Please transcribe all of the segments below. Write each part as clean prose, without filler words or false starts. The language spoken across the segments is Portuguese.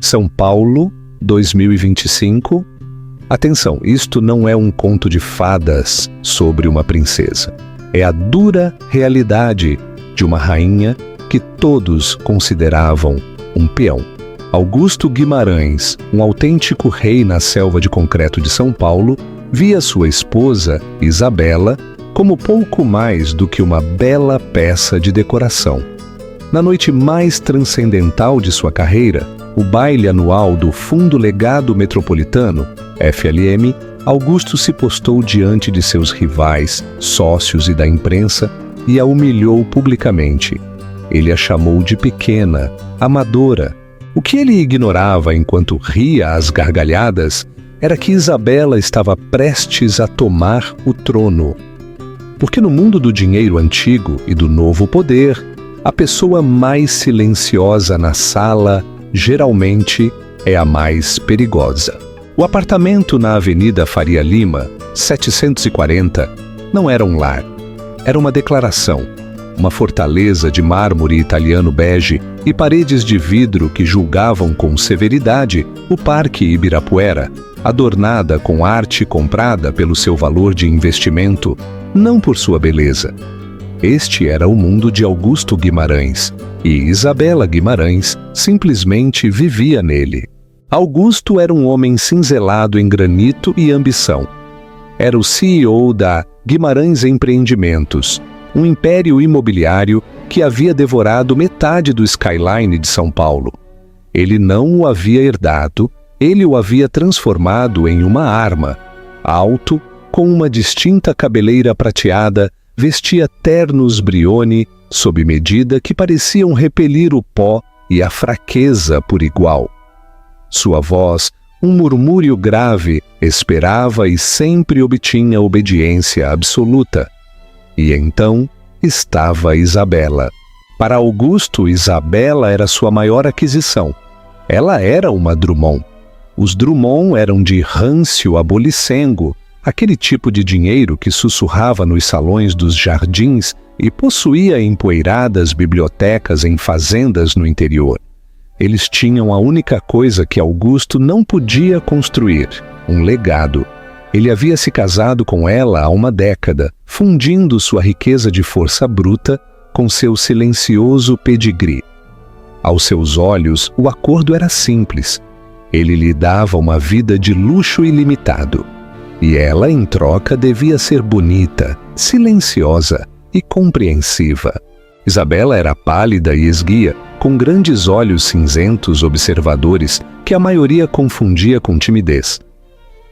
São Paulo, 2025. Atenção, isto não é um conto de fadas sobre uma princesa. É a dura realidade de uma rainha que todos consideravam um peão. Augusto Guimarães, um autêntico rei na selva de concreto de São Paulo, via sua esposa, Isabela, como pouco mais do que uma bela peça de decoração. Na noite mais transcendental de sua carreira, o baile anual do Fundo Legado Metropolitano, FLM, Augusto se postou diante de seus rivais, sócios e da imprensa e a humilhou publicamente. Ele a chamou de pequena, amadora. O que ele ignorava enquanto ria às gargalhadas era que Isabela estava prestes a tomar o trono. Porque no mundo do dinheiro antigo e do novo poder, a pessoa mais silenciosa na sala, geralmente, é a mais perigosa. O apartamento na Avenida Faria Lima, 740, não era um lar. Era uma declaração, uma fortaleza de mármore italiano bege e paredes de vidro que julgavam com severidade o Parque Ibirapuera, adornada com arte comprada pelo seu valor de investimento, não por sua beleza. Este era o mundo de Augusto Guimarães, e Isabela Guimarães simplesmente vivia nele. Augusto era um homem cinzelado em granito e ambição. Era o CEO da Guimarães Empreendimentos, um império imobiliário que havia devorado metade do skyline de São Paulo. Ele não o havia herdado, ele o havia transformado em uma arma. Alto, com uma distinta cabeleira prateada, vestia ternos Brioni sob medida que pareciam repelir o pó e a fraqueza por igual. Sua voz, um murmúrio grave, esperava e sempre obtinha obediência absoluta. E então estava Isabela. Para Augusto, Isabela era sua maior aquisição. Ela era uma Drummond. Os Drummond eram de Râncio Abolissengo, aquele tipo de dinheiro que sussurrava nos salões dos jardins e possuía empoeiradas bibliotecas em fazendas no interior. Eles tinham a única coisa que Augusto não podia construir, um legado. Ele havia se casado com ela há uma década, fundindo sua riqueza de força bruta com seu silencioso pedigree. Aos seus olhos, o acordo era simples. Ele lhe dava uma vida de luxo ilimitado. E ela, em troca, devia ser bonita, silenciosa e compreensiva. Isabela era pálida e esguia, com grandes olhos cinzentos observadores que a maioria confundia com timidez.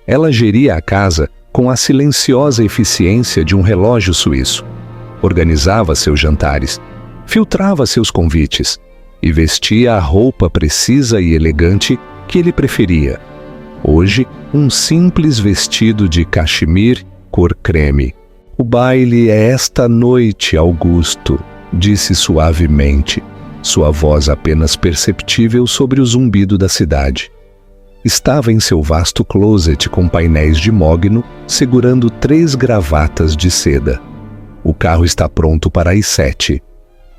Ela geria a casa com a silenciosa eficiência de um relógio suíço. Organizava seus jantares, filtrava seus convites e vestia a roupa precisa e elegante que ele preferia. Hoje, um simples vestido de cachemir cor creme. "O baile é esta noite, Augusto", disse suavemente, sua voz apenas perceptível sobre o zumbido da cidade. Estava em seu vasto closet com painéis de mogno, segurando 3 gravatas de seda. "O carro está pronto para as 7.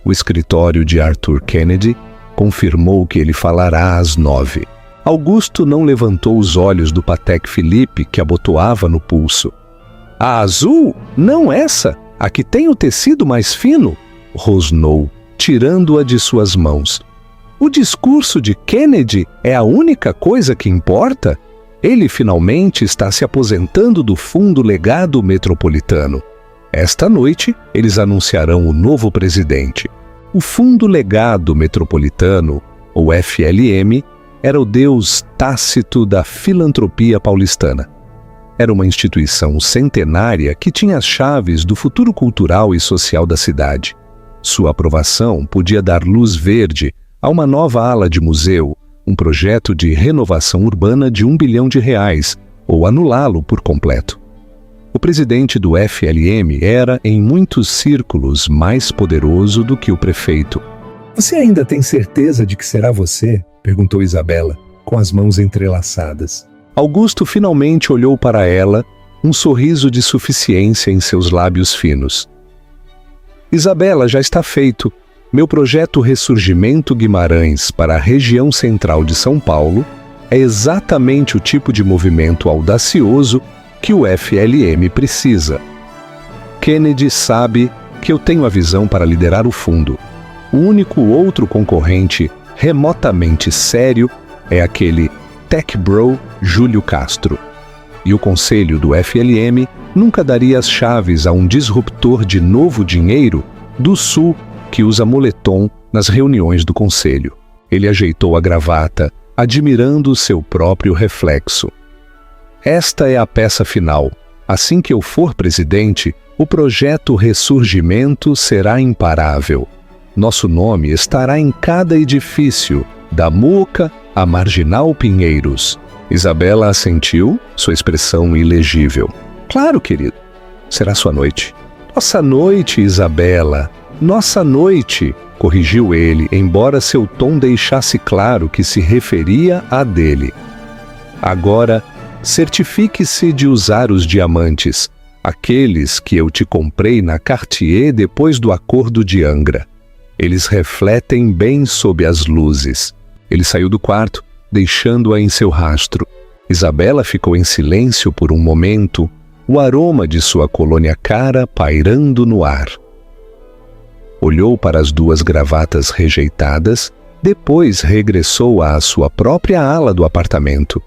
O escritório de Arthur Kennedy confirmou que ele falará às 9. Augusto não levantou os olhos do Patek Philippe que abotoava no pulso. "A azul? Não essa? A que tem o tecido mais fino?" rosnou, tirando-a de suas mãos. "O discurso de Kennedy é a única coisa que importa? Ele finalmente está se aposentando do Fundo Legado Metropolitano. Esta noite, eles anunciarão o novo presidente. O Fundo Legado Metropolitano, ou FLM, era o deus tácito da filantropia paulistana. Era uma instituição centenária que tinha as chaves do futuro cultural e social da cidade. Sua aprovação podia dar luz verde a uma nova ala de museu, um projeto de renovação urbana de R$1 bilhão, ou anulá-lo por completo. O presidente do FLM era, em muitos círculos, mais poderoso do que o prefeito. "Você ainda tem certeza de que será você?" perguntou Isabela, com as mãos entrelaçadas. Augusto finalmente olhou para ela, um sorriso de suficiência em seus lábios finos. "Isabela, já está feito. Meu projeto Ressurgimento Guimarães para a região central de São Paulo é exatamente o tipo de movimento audacioso que o FLM precisa. Kennedy sabe que eu tenho a visão para liderar o fundo. O único outro concorrente remotamente sério é aquele tech bro Júlio Castro. E o conselho do FLM nunca daria as chaves a um disruptor de novo dinheiro do Sul que usa moletom nas reuniões do conselho. Ele ajeitou a gravata, admirando o seu próprio reflexo. Esta é a peça final. Assim que eu for presidente, o projeto Ressurgimento será imparável. Nosso nome estará em cada edifício, da Mooca a Marginal Pinheiros. Isabela assentiu, sua expressão ilegível. Claro, querido. Será sua noite. Nossa noite, Isabela. Nossa noite, corrigiu ele, embora seu tom deixasse claro que se referia à dele. Agora, certifique-se de usar os diamantes, aqueles que eu te comprei na Cartier depois do acordo de Angra. Eles refletem bem sob as luzes. Ele saiu do quarto, deixando-a em seu rastro. Isabela ficou em silêncio por um momento, o aroma de sua colônia cara pairando no ar. Olhou para as duas gravatas rejeitadas, depois regressou à sua própria ala do apartamento.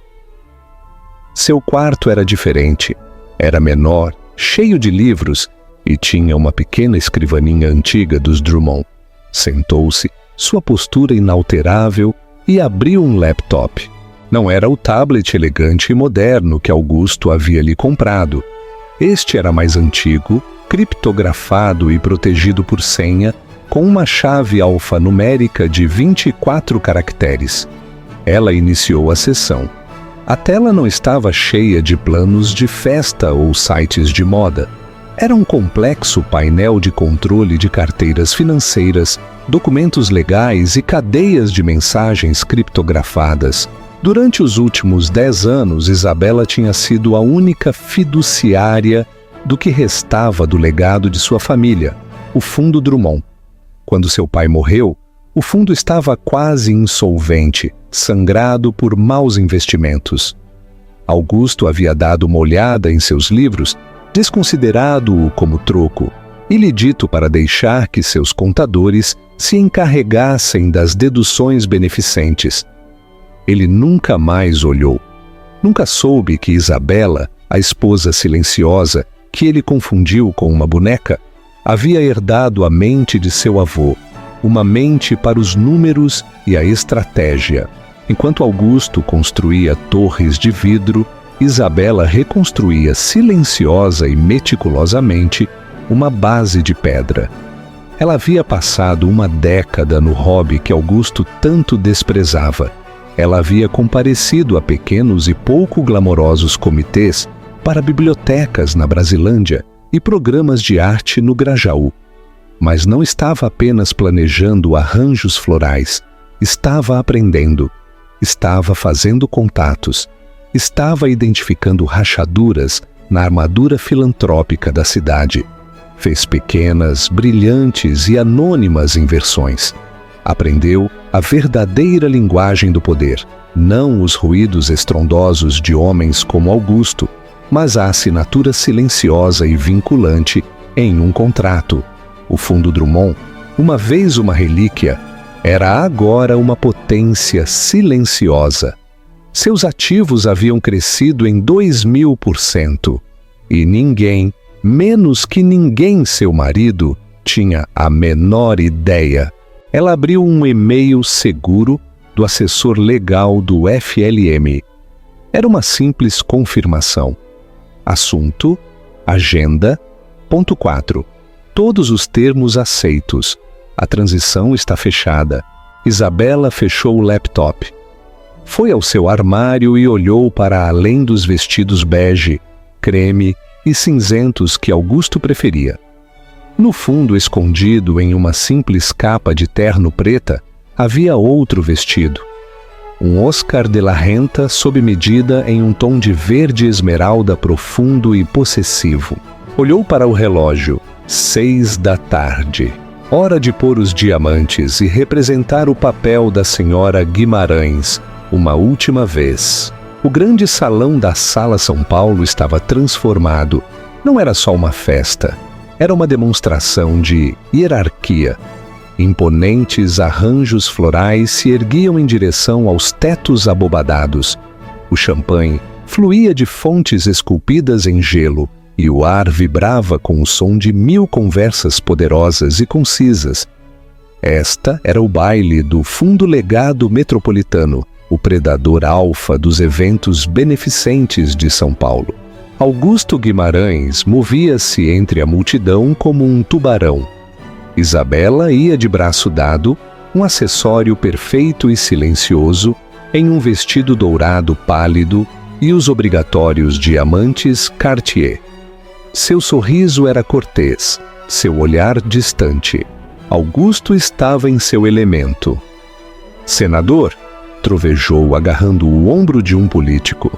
Seu quarto era diferente. Era menor, cheio de livros, e tinha uma pequena escrivaninha antiga dos Drummond. Sentou-se, sua postura inalterável, e abriu um laptop. Não era o tablet elegante e moderno que Augusto havia lhe comprado. Este era mais antigo, criptografado e protegido por senha, com uma chave alfanumérica de 24 caracteres. Ela iniciou a sessão. A tela não estava cheia de planos de festa ou sites de moda. Era um complexo painel de controle de carteiras financeiras, documentos legais e cadeias de mensagens criptografadas. Durante os últimos 10 anos, Isabela tinha sido a única fiduciária do que restava do legado de sua família, o Fundo Drummond. Quando seu pai morreu, o fundo estava quase insolvente, sangrado por maus investimentos. Augusto havia dado uma olhada em seus livros, desconsiderado-o como troco, e lhe dito para deixar que seus contadores se encarregassem das deduções beneficentes. Ele nunca mais olhou. Nunca soube que Isabela, a esposa silenciosa, que ele confundiu com uma boneca, havia herdado a mente de seu avô, uma mente para os números e a estratégia. Enquanto Augusto construía torres de vidro, Isabela reconstruía silenciosa e meticulosamente uma base de pedra. Ela havia passado uma década no hobby que Augusto tanto desprezava. Ela havia comparecido a pequenos e pouco glamourosos comitês para bibliotecas na Brasilândia e programas de arte no Grajaú. Mas não estava apenas planejando arranjos florais, estava aprendendo, estava fazendo contatos, estava identificando rachaduras na armadura filantrópica da cidade. Fez pequenas, brilhantes e anônimas inversões. Aprendeu a verdadeira linguagem do poder, não os ruídos estrondosos de homens como Augusto, mas a assinatura silenciosa e vinculante em um contrato. O Fundo Drummond, uma vez uma relíquia, era agora uma potência silenciosa. Seus ativos haviam crescido em 2000%, e ninguém, menos que ninguém seu marido, tinha a menor ideia. Ela abriu um e-mail seguro do assessor legal do FLM. Era uma simples confirmação. Assunto, agenda, ponto 4. Todos os termos aceitos. A transição está fechada. Isabela fechou o laptop. Foi ao seu armário e olhou para além dos vestidos bege, creme e cinzentos que Augusto preferia. No fundo, escondido em uma simples capa de terno preta, havia outro vestido. Um Oscar de la Renta sob medida em um tom de verde esmeralda profundo e possessivo. Olhou para o relógio. 6 da tarde. Hora de pôr os diamantes e representar o papel da senhora Guimarães, uma última vez. O grande salão da Sala São Paulo estava transformado. Não era só uma festa, era uma demonstração de hierarquia. Imponentes arranjos florais se erguiam em direção aos tetos abobadados. O champanhe fluía de fontes esculpidas em gelo, e o ar vibrava com o som de 1000 conversas poderosas e concisas. Esta era o baile do Fundo Legado Metropolitano, o predador alfa dos eventos beneficentes de São Paulo. Augusto Guimarães movia-se entre a multidão como um tubarão. Isabela ia de braço dado, um acessório perfeito e silencioso, em um vestido dourado pálido e os obrigatórios diamantes Cartier. Seu sorriso era cortês, seu olhar distante. Augusto estava em seu elemento. "Senador", trovejou agarrando o ombro de um político.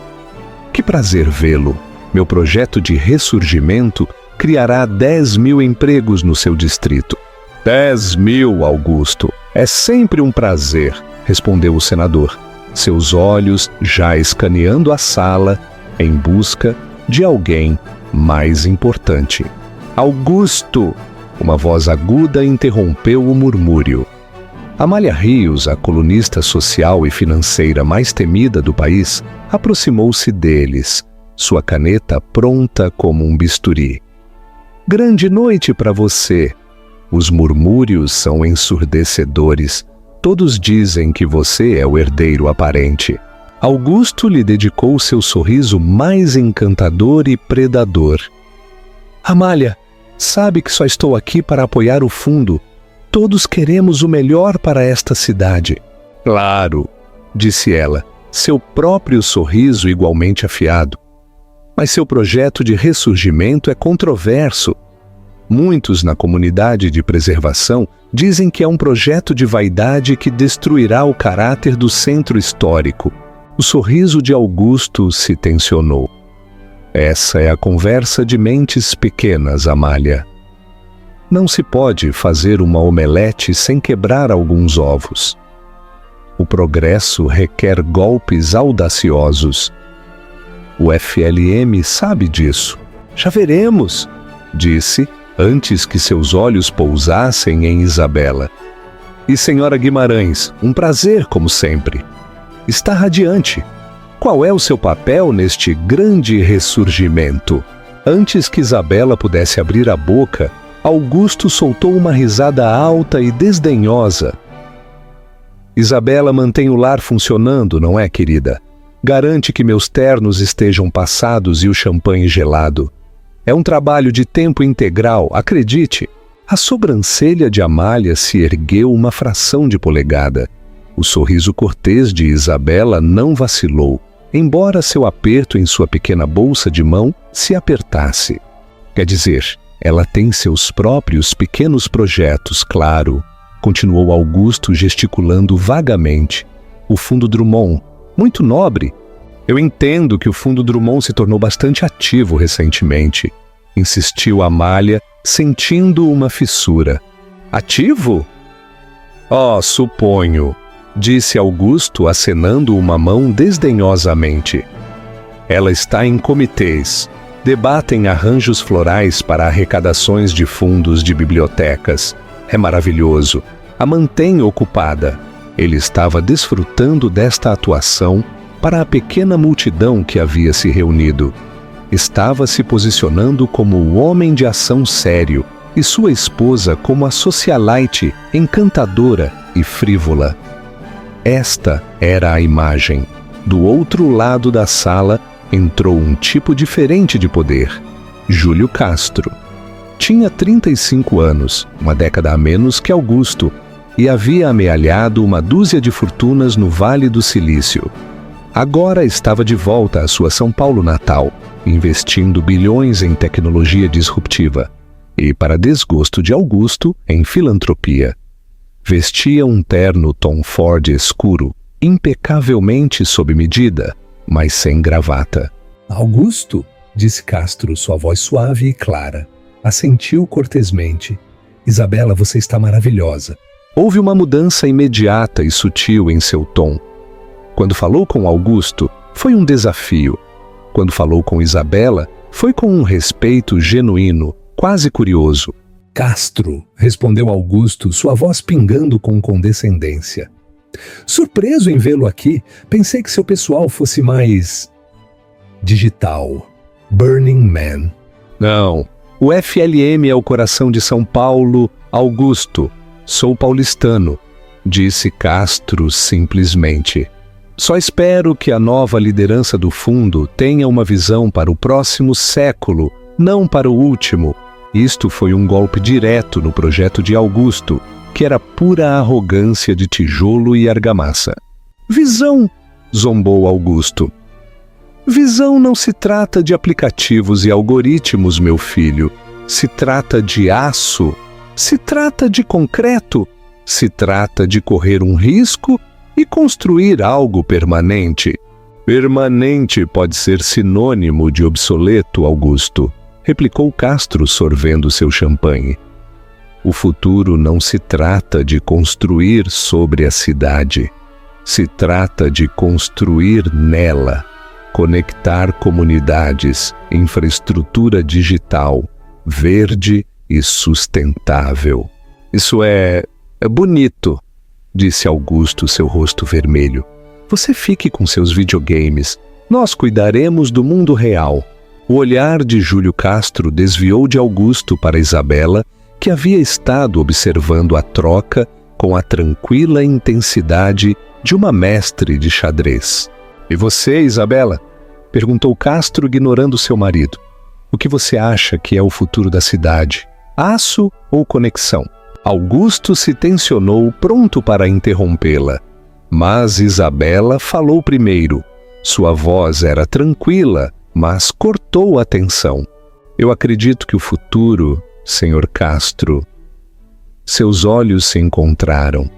"Que prazer vê-lo. Meu projeto de ressurgimento criará 10.000 empregos no seu distrito." 10.000, Augusto. É sempre um prazer, respondeu o senador, seus olhos já escaneando a sala em busca de alguém mais importante. "Augusto!" Uma voz aguda interrompeu o murmúrio. Amália Rios, a colunista social e financeira mais temida do país, aproximou-se deles, sua caneta pronta como um bisturi. "Grande noite para você." Os murmúrios são ensurdecedores. Todos dizem que você é o herdeiro aparente. Augusto lhe dedicou seu sorriso mais encantador e predador. "Amália, sabe que só estou aqui para apoiar o fundo. Todos queremos o melhor para esta cidade." "Claro", disse ela, seu próprio sorriso igualmente afiado. "Mas seu projeto de ressurgimento é controverso. Muitos na comunidade de preservação dizem que é um projeto de vaidade que destruirá o caráter do centro histórico." O sorriso de Augusto se tensionou. "Essa é a conversa de mentes pequenas, Amália. Não se pode fazer uma omelete sem quebrar alguns ovos. O progresso requer golpes audaciosos. O FLM sabe disso." "Já veremos", disse, antes que seus olhos pousassem em Isabela. "E senhora Guimarães, um prazer como sempre. Está radiante. Qual é o seu papel neste grande ressurgimento?" Antes que Isabela pudesse abrir a boca, Augusto soltou uma risada alta e desdenhosa. "Isabela mantém o lar funcionando, não é, querida? Garante que meus ternos estejam passados e o champanhe gelado. É um trabalho de tempo integral, acredite." A sobrancelha de Amália se ergueu uma fração de polegada. O sorriso cortês de Isabela não vacilou, embora seu aperto em sua pequena bolsa de mão se apertasse. "Quer dizer, ela tem seus próprios pequenos projetos, claro", continuou Augusto gesticulando vagamente. "O Fundo Drummond, muito nobre. Eu entendo que o Fundo Drummond se tornou bastante ativo recentemente", insistiu Amália, sentindo uma fissura. "Ativo? Oh, suponho", disse Augusto, acenando uma mão desdenhosamente. "Ela está em comitês. Debatem arranjos florais para arrecadações de fundos de bibliotecas. É maravilhoso. A mantém ocupada." Ele estava desfrutando desta atuação para a pequena multidão que havia se reunido. Estava se posicionando como o homem de ação sério e sua esposa como a socialite encantadora e frívola. Esta era a imagem. Do outro lado da sala entrou um tipo diferente de poder. Júlio Castro. Tinha 35 anos, uma década a menos que Augusto, e havia amealhado uma dúzia de fortunas no Vale do Silício. Agora estava de volta à sua São Paulo natal, investindo bilhões em tecnologia disruptiva e, para desgosto de Augusto, em filantropia. Vestia um terno Tom Ford escuro, impecavelmente sob medida, mas sem gravata. "Augusto", disse Castro, sua voz suave e clara. Assentiu cortesmente. Isabela, você está maravilhosa. Houve uma mudança imediata e sutil em seu tom. Quando falou com Augusto, foi um desafio. Quando falou com Isabela, foi com um respeito genuíno, quase curioso. Castro, respondeu Augusto, sua voz pingando com condescendência. Surpreso em vê-lo aqui, pensei que seu pessoal fosse mais digital. Burning Man. Não, o FLM é o coração de São Paulo, Augusto. Sou paulistano, disse Castro simplesmente. Só espero que a nova liderança do fundo tenha uma visão para o próximo século, não para o último. Isto foi um golpe direto no projeto de Augusto, que era pura arrogância de tijolo e argamassa. Visão, zombou Augusto. Visão não se trata de aplicativos e algoritmos, meu filho. Se trata de aço. Se trata de concreto. Se trata de correr um risco e construir algo permanente. Permanente pode ser sinônimo de obsoleto, Augusto, replicou Castro sorvendo seu champanhe. O futuro não se trata de construir sobre a cidade. Se trata de construir nela. Conectar comunidades, infraestrutura digital, verde e sustentável. Isso é bonito, disse Augusto, seu rosto vermelho. Você fique com seus videogames. Nós cuidaremos do mundo real. O olhar de Júlio Castro desviou de Augusto para Isabela, que havia estado observando a troca com a tranquila intensidade de uma mestre de xadrez. E você, Isabela? Perguntou Castro, ignorando seu marido. O que você acha que é o futuro da cidade? Aço ou conexão? Augusto se tensionou, pronto para interrompê-la. Mas Isabela falou primeiro. Sua voz era tranquila, mas cortou a tensão. Eu acredito que o futuro, senhor Castro... Seus olhos se encontraram.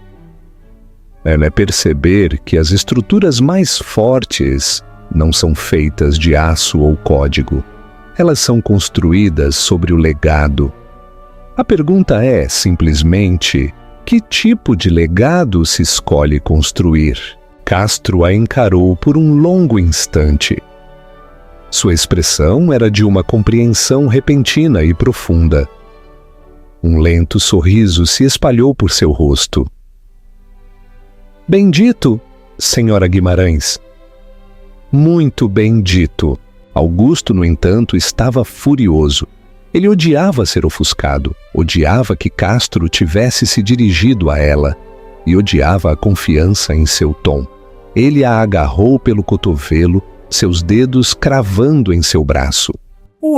É perceber que as estruturas mais fortes não são feitas de aço ou código. Elas são construídas sobre o legado. A pergunta é, simplesmente, que tipo de legado se escolhe construir? Castro a encarou por um longo instante. Sua expressão era de uma compreensão repentina e profunda. Um lento sorriso se espalhou por seu rosto. Bendito, senhora Guimarães. Muito bem dito. Augusto, no entanto, estava furioso. Ele odiava ser ofuscado, odiava que Castro tivesse se dirigido a ela e odiava a confiança em seu tom. Ele a agarrou pelo cotovelo, seus dedos cravando em seu braço.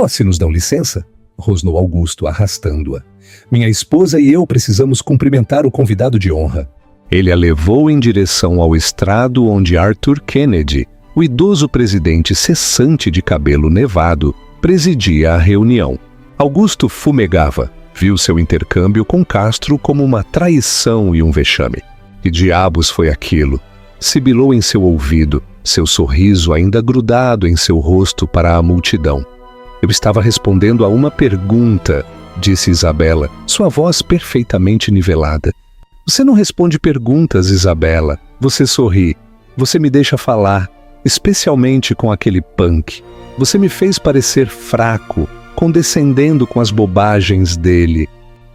Se nos dão licença, rosnou Augusto, arrastando-a. Minha esposa e eu precisamos cumprimentar o convidado de honra. Ele a levou em direção ao estrado onde Arthur Kennedy, o idoso presidente cessante de cabelo nevado, presidia a reunião. Augusto fumegava, viu seu intercâmbio com Castro como uma traição e um vexame. Que diabos foi aquilo? Sibilou em seu ouvido, seu sorriso ainda grudado em seu rosto para a multidão. Eu estava respondendo a uma pergunta, disse Isabela, sua voz perfeitamente nivelada. Você não responde perguntas, Isabela. Você sorri. Você me deixa falar, especialmente com aquele punk. Você me fez parecer fraco, condescendendo com as bobagens dele.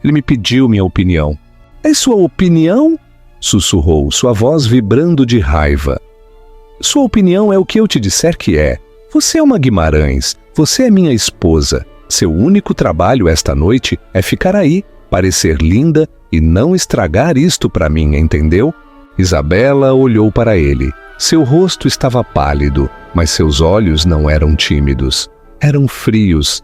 Ele me pediu minha opinião. É sua opinião? Sussurrou, sua voz vibrando de raiva. Sua opinião é o que eu te disser que é. Você é uma Guimarães, você é minha esposa. Seu único trabalho esta noite é ficar aí, parecer linda e não estragar isto para mim, entendeu? Isabela olhou para ele. Seu rosto estava pálido, mas seus olhos não eram tímidos. Eram frios.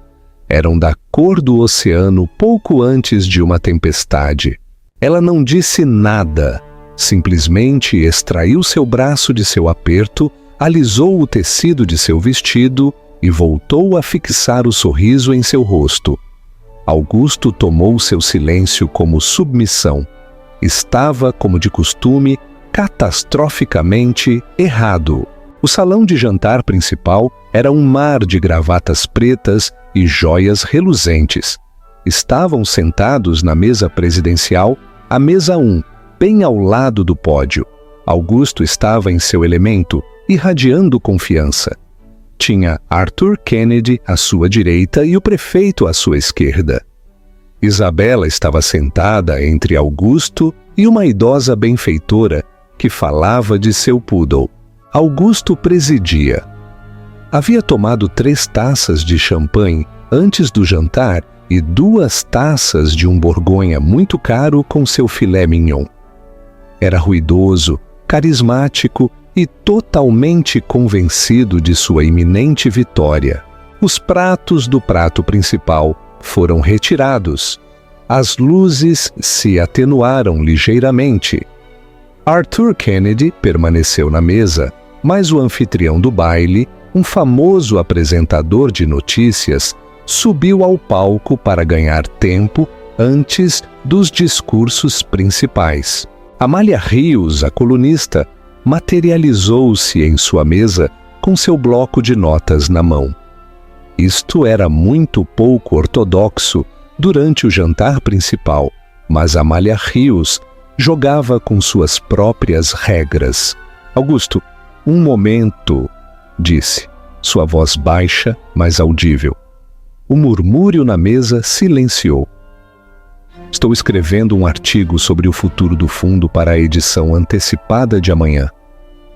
Eram da cor do oceano pouco antes de uma tempestade. Ela não disse nada. Simplesmente extraiu seu braço de seu aperto, alisou o tecido de seu vestido e voltou a fixar o sorriso em seu rosto. Augusto tomou seu silêncio como submissão. Estava, como de costume, catastroficamente errado. O salão de jantar principal era um mar de gravatas pretas e joias reluzentes. estavam sentados na mesa presidencial, a mesa 1, bem ao lado do pódio. Augusto estava em seu elemento, irradiando confiança. Tinha Arthur Kennedy à sua direita e o prefeito à sua esquerda. Isabela estava sentada entre Augusto e uma idosa benfeitora que falava de seu poodle. Augusto presidia. Havia tomado 3 taças de champanhe antes do jantar e 2 taças de um Borgonha muito caro com seu filé mignon. Era ruidoso, carismático e totalmente convencido de sua iminente vitória. Os pratos do prato principal foram retirados. As luzes se atenuaram ligeiramente. Arthur Kennedy permaneceu na mesa, mas o anfitrião do baile, um famoso apresentador de notícias, subiu ao palco para ganhar tempo antes dos discursos principais. Amália Rios, a colunista, materializou-se em sua mesa com seu bloco de notas na mão. Isto era muito pouco ortodoxo durante o jantar principal, mas Amália Rios jogava com suas próprias regras. Augusto, um momento, disse, sua voz baixa, mas audível. O murmúrio na mesa silenciou. Estou escrevendo um artigo sobre o futuro do fundo para a edição antecipada de amanhã.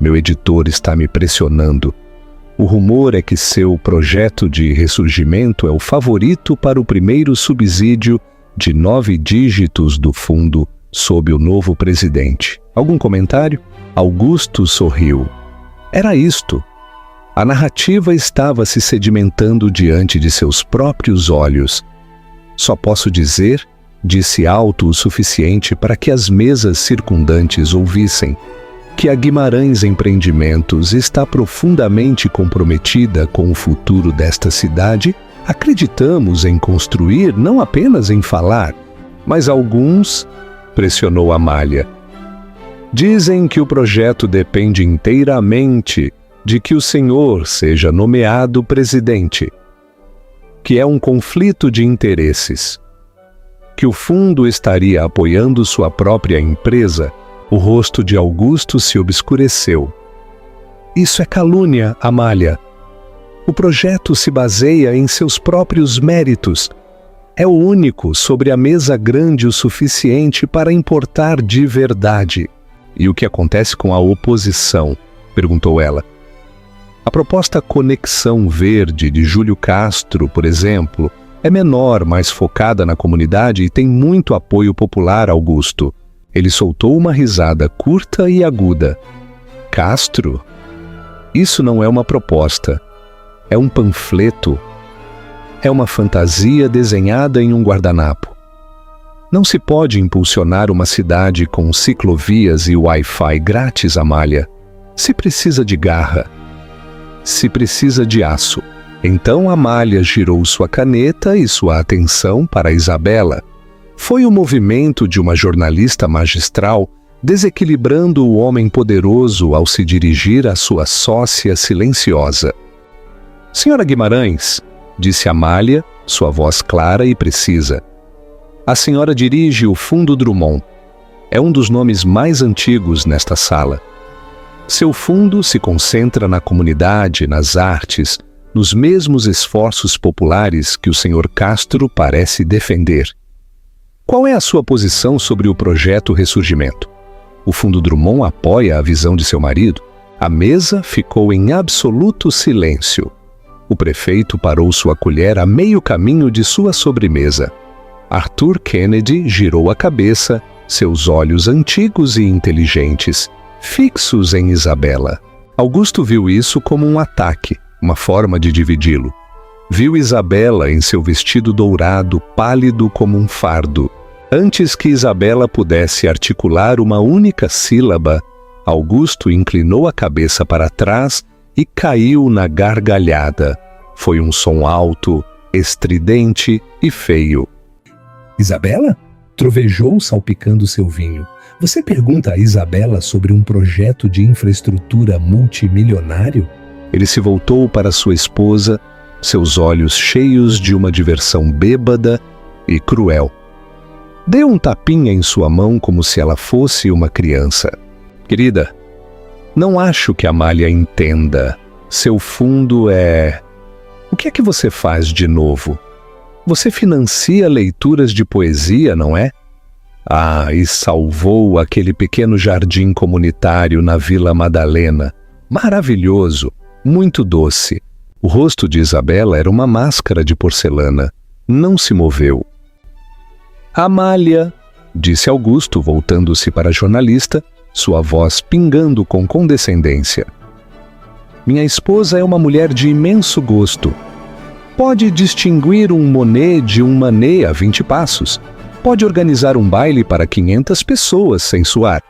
Meu editor está me pressionando. O rumor é que seu projeto de ressurgimento é o favorito para o primeiro subsídio de 9 dígitos do fundo sob o novo presidente. Algum comentário? Augusto sorriu. Era isto. A narrativa estava se sedimentando diante de seus próprios olhos. Só posso dizer, disse alto o suficiente para que as mesas circundantes ouvissem, que a Guimarães Empreendimentos está profundamente comprometida com o futuro desta cidade. Acreditamos em construir, não apenas em falar, mas alguns, pressionou Amália, dizem que o projeto depende inteiramente de que o senhor seja nomeado presidente, que é um conflito de interesses, que o fundo estaria apoiando sua própria empresa. O rosto de Augusto se obscureceu. Isso é calúnia, Amália. O projeto se baseia em seus próprios méritos. É o único sobre a mesa grande o suficiente para importar de verdade. E o que acontece com a oposição? Perguntou ela. A proposta Conexão Verde de Júlio Castro, por exemplo, é menor, mais focada na comunidade e tem muito apoio popular, Augusto. Ele soltou uma risada curta e aguda. Castro? Isso não é uma proposta. É um panfleto. É uma fantasia desenhada em um guardanapo. Não se pode impulsionar uma cidade com ciclovias e Wi-Fi grátis, Amália. Se precisa de garra. Se precisa de aço. Então Amália girou sua caneta e sua atenção para Isabela. Foi o movimento de uma jornalista magistral desequilibrando o homem poderoso ao se dirigir à sua sócia silenciosa. Senhora Guimarães, disse Amália, sua voz clara e precisa. A senhora dirige o Fundo Drummond. É um dos nomes mais antigos nesta sala. Seu fundo se concentra na comunidade, nas artes, nos mesmos esforços populares que o senhor Castro parece defender. Qual é a sua posição sobre o projeto Ressurgimento? O Fundo Drummond apoia a visão de seu marido? A mesa ficou em absoluto silêncio. O prefeito parou sua colher a meio caminho de sua sobremesa. Arthur Kennedy girou a cabeça, seus olhos antigos e inteligentes, fixos em Isabela. Augusto viu isso como um ataque, uma forma de dividi-lo. Viu Isabela em seu vestido dourado, pálido como um fardo. Antes que Isabela pudesse articular uma única sílaba, Augusto inclinou a cabeça para trás e caiu na gargalhada. Foi um som alto, estridente e feio. Isabela? Trovejou salpicando seu vinho. Você pergunta a Isabela sobre um projeto de infraestrutura multimilionário? Ele se voltou para sua esposa, seus olhos cheios de uma diversão bêbada, e cruel. Deu um tapinha em sua mão como se ela fosse uma criança. Querida, não acho que Amália entenda. Seu fundo é... O que é que você faz de novo? Você financia leituras de poesia, não é? Ah, e salvou aquele pequeno jardim comunitário na Vila Madalena. Maravilhoso, muito doce. O rosto de Isabela era uma máscara de porcelana. Não se moveu. Amália, disse Augusto, voltando-se para a jornalista, sua voz pingando com condescendência. Minha esposa é uma mulher de imenso gosto. Pode distinguir um Monet de um Manet a 20 passos. Pode organizar um baile para 500 pessoas sem suar.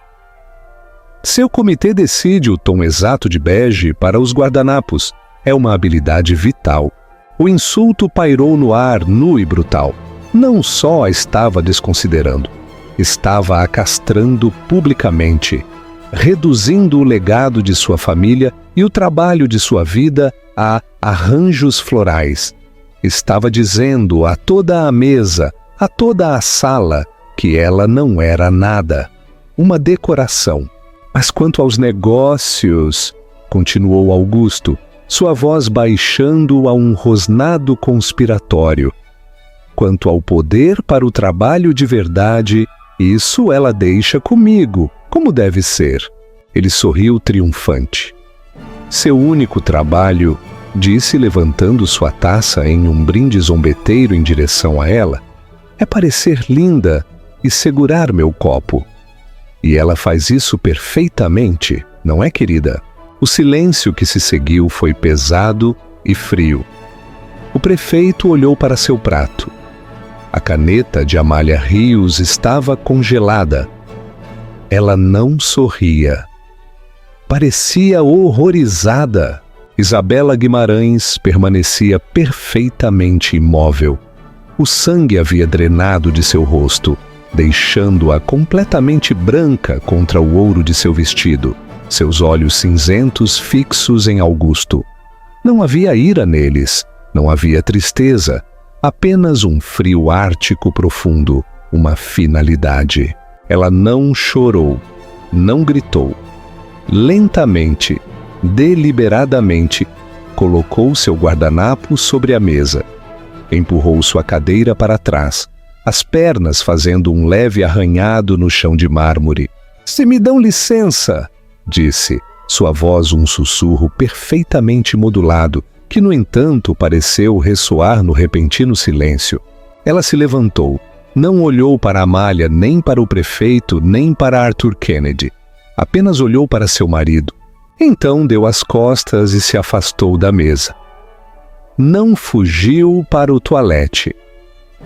Seu comitê decide o tom exato de bege para os guardanapos. É uma habilidade vital. O insulto pairou no ar, nu e brutal. Não só a estava desconsiderando, estava a castrando publicamente, reduzindo o legado de sua família e o trabalho de sua vida a arranjos florais. Estava dizendo a toda a mesa, a toda a sala, que ela não era nada, uma decoração. Mas quanto aos negócios, continuou Augusto, sua voz baixando a um rosnado conspiratório. Quanto ao poder para o trabalho de verdade, isso ela deixa comigo, como deve ser. Ele sorriu triunfante. Seu único trabalho, disse levantando sua taça em um brinde zombeteiro em direção a ela, é parecer linda e segurar meu copo. E ela faz isso perfeitamente, não é, querida? O silêncio que se seguiu foi pesado e frio. O prefeito olhou para seu prato. A caneta de Amália Rios estava congelada. Ela não sorria. Parecia horrorizada. Isabela Guimarães permanecia perfeitamente imóvel. O sangue havia drenado de seu rosto, deixando-a completamente branca contra o ouro de seu vestido, seus olhos cinzentos fixos em Augusto. Não havia ira neles, não havia tristeza, apenas um frio ártico profundo, uma finalidade. Ela não chorou, não gritou. Lentamente, deliberadamente, colocou seu guardanapo sobre a mesa. Empurrou sua cadeira para trás, as pernas fazendo um leve arranhado no chão de mármore. "Se me dão licença", disse, sua voz um sussurro perfeitamente modulado, que, no entanto, pareceu ressoar no repentino silêncio. Ela se levantou, não olhou para Amália, nem para o prefeito, nem para Arthur Kennedy. Apenas olhou para seu marido. Então deu as costas e se afastou da mesa. Não fugiu para o toalete.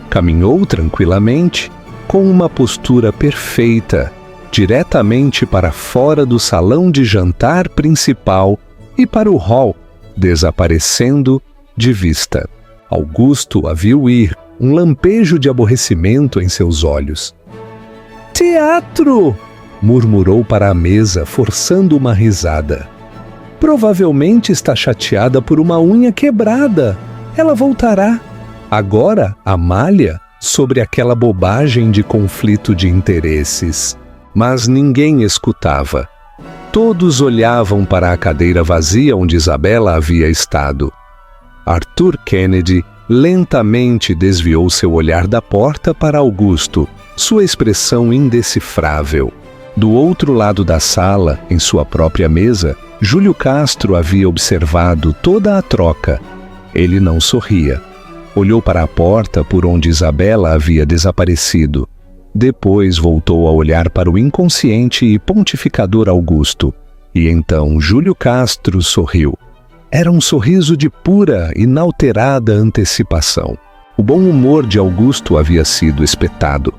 Caminhou tranquilamente, com uma postura perfeita, diretamente para fora do salão de jantar principal e para o hall, desaparecendo de vista. Augusto a viu ir, um lampejo de aborrecimento em seus olhos. "Teatro!" murmurou para a mesa, forçando uma risada. "Provavelmente está chateada por uma unha quebrada. Ela voltará. Agora, Amália, sobre aquela bobagem de conflito de interesses." Mas ninguém escutava. Todos olhavam para a cadeira vazia onde Isabela havia estado. Arthur Kennedy lentamente desviou seu olhar da porta para Augusto, sua expressão indecifrável. Do outro lado da sala, em sua própria mesa, Júlio Castro havia observado toda a troca. Ele não sorria. Olhou para a porta por onde Isabela havia desaparecido. Depois voltou a olhar para o inconsciente e pontificador Augusto. E então Júlio Castro sorriu. Era um sorriso de pura, inalterada antecipação. O bom humor de Augusto havia sido espetado.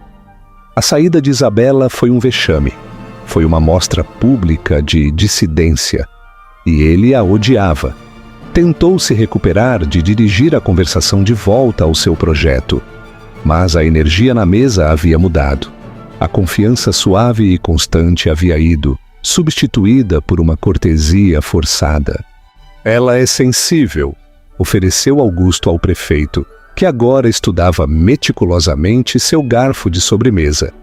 A saída de Isabela foi um vexame. Foi uma mostra pública de dissidência. E ele a odiava. Tentou se recuperar de dirigir a conversação de volta ao seu projeto. Mas a energia na mesa havia mudado. A confiança suave e constante havia ido, substituída por uma cortesia forçada. "Ela é sensível", ofereceu Augusto ao prefeito. que agora estudava meticulosamente seu garfo de sobremesa.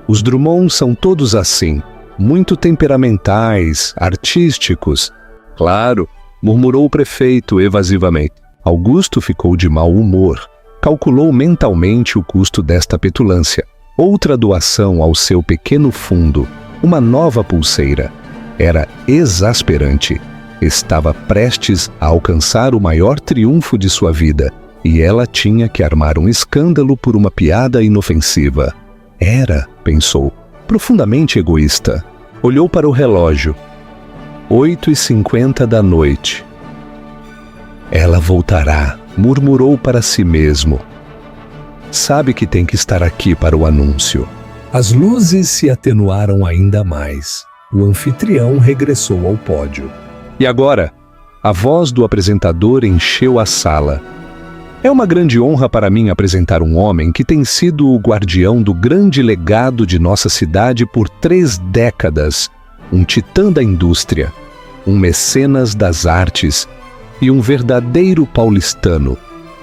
Os Drummond são todos assim, muito temperamentais, artísticos. Claro, murmurou o prefeito evasivamente. Augusto ficou de mau humor. Calculou mentalmente o custo desta petulância. Outra doação ao seu pequeno fundo, uma nova pulseira. Era exasperante. Estava prestes a alcançar o maior triunfo de sua vida, e ela tinha que armar um escândalo por uma piada inofensiva. Era, pensou, profundamente egoísta. Olhou para o relógio. 8h50 da noite. Ela voltará, murmurou para si mesmo. Sabe que tem que estar aqui para o anúncio. As luzes se atenuaram ainda mais. O anfitrião regressou ao pódio. E agora? A voz do apresentador encheu a sala. É uma grande honra para mim apresentar um homem que tem sido o guardião do grande legado de nossa cidade por 3 décadas, um titã da indústria, um mecenas das artes e um verdadeiro paulistano.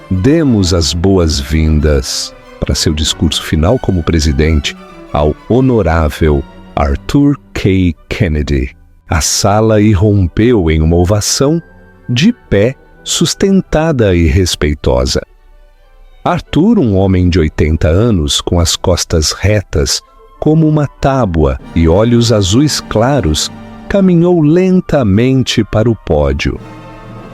Demos as boas-vindas, para seu discurso final como presidente, ao honorável Arthur K. Kennedy. A sala irrompeu em uma ovação, de pé, sustentada e respeitosa. Arthur, um homem de 80 anos, com as costas retas, como uma tábua e olhos azuis claros, caminhou lentamente para o pódio.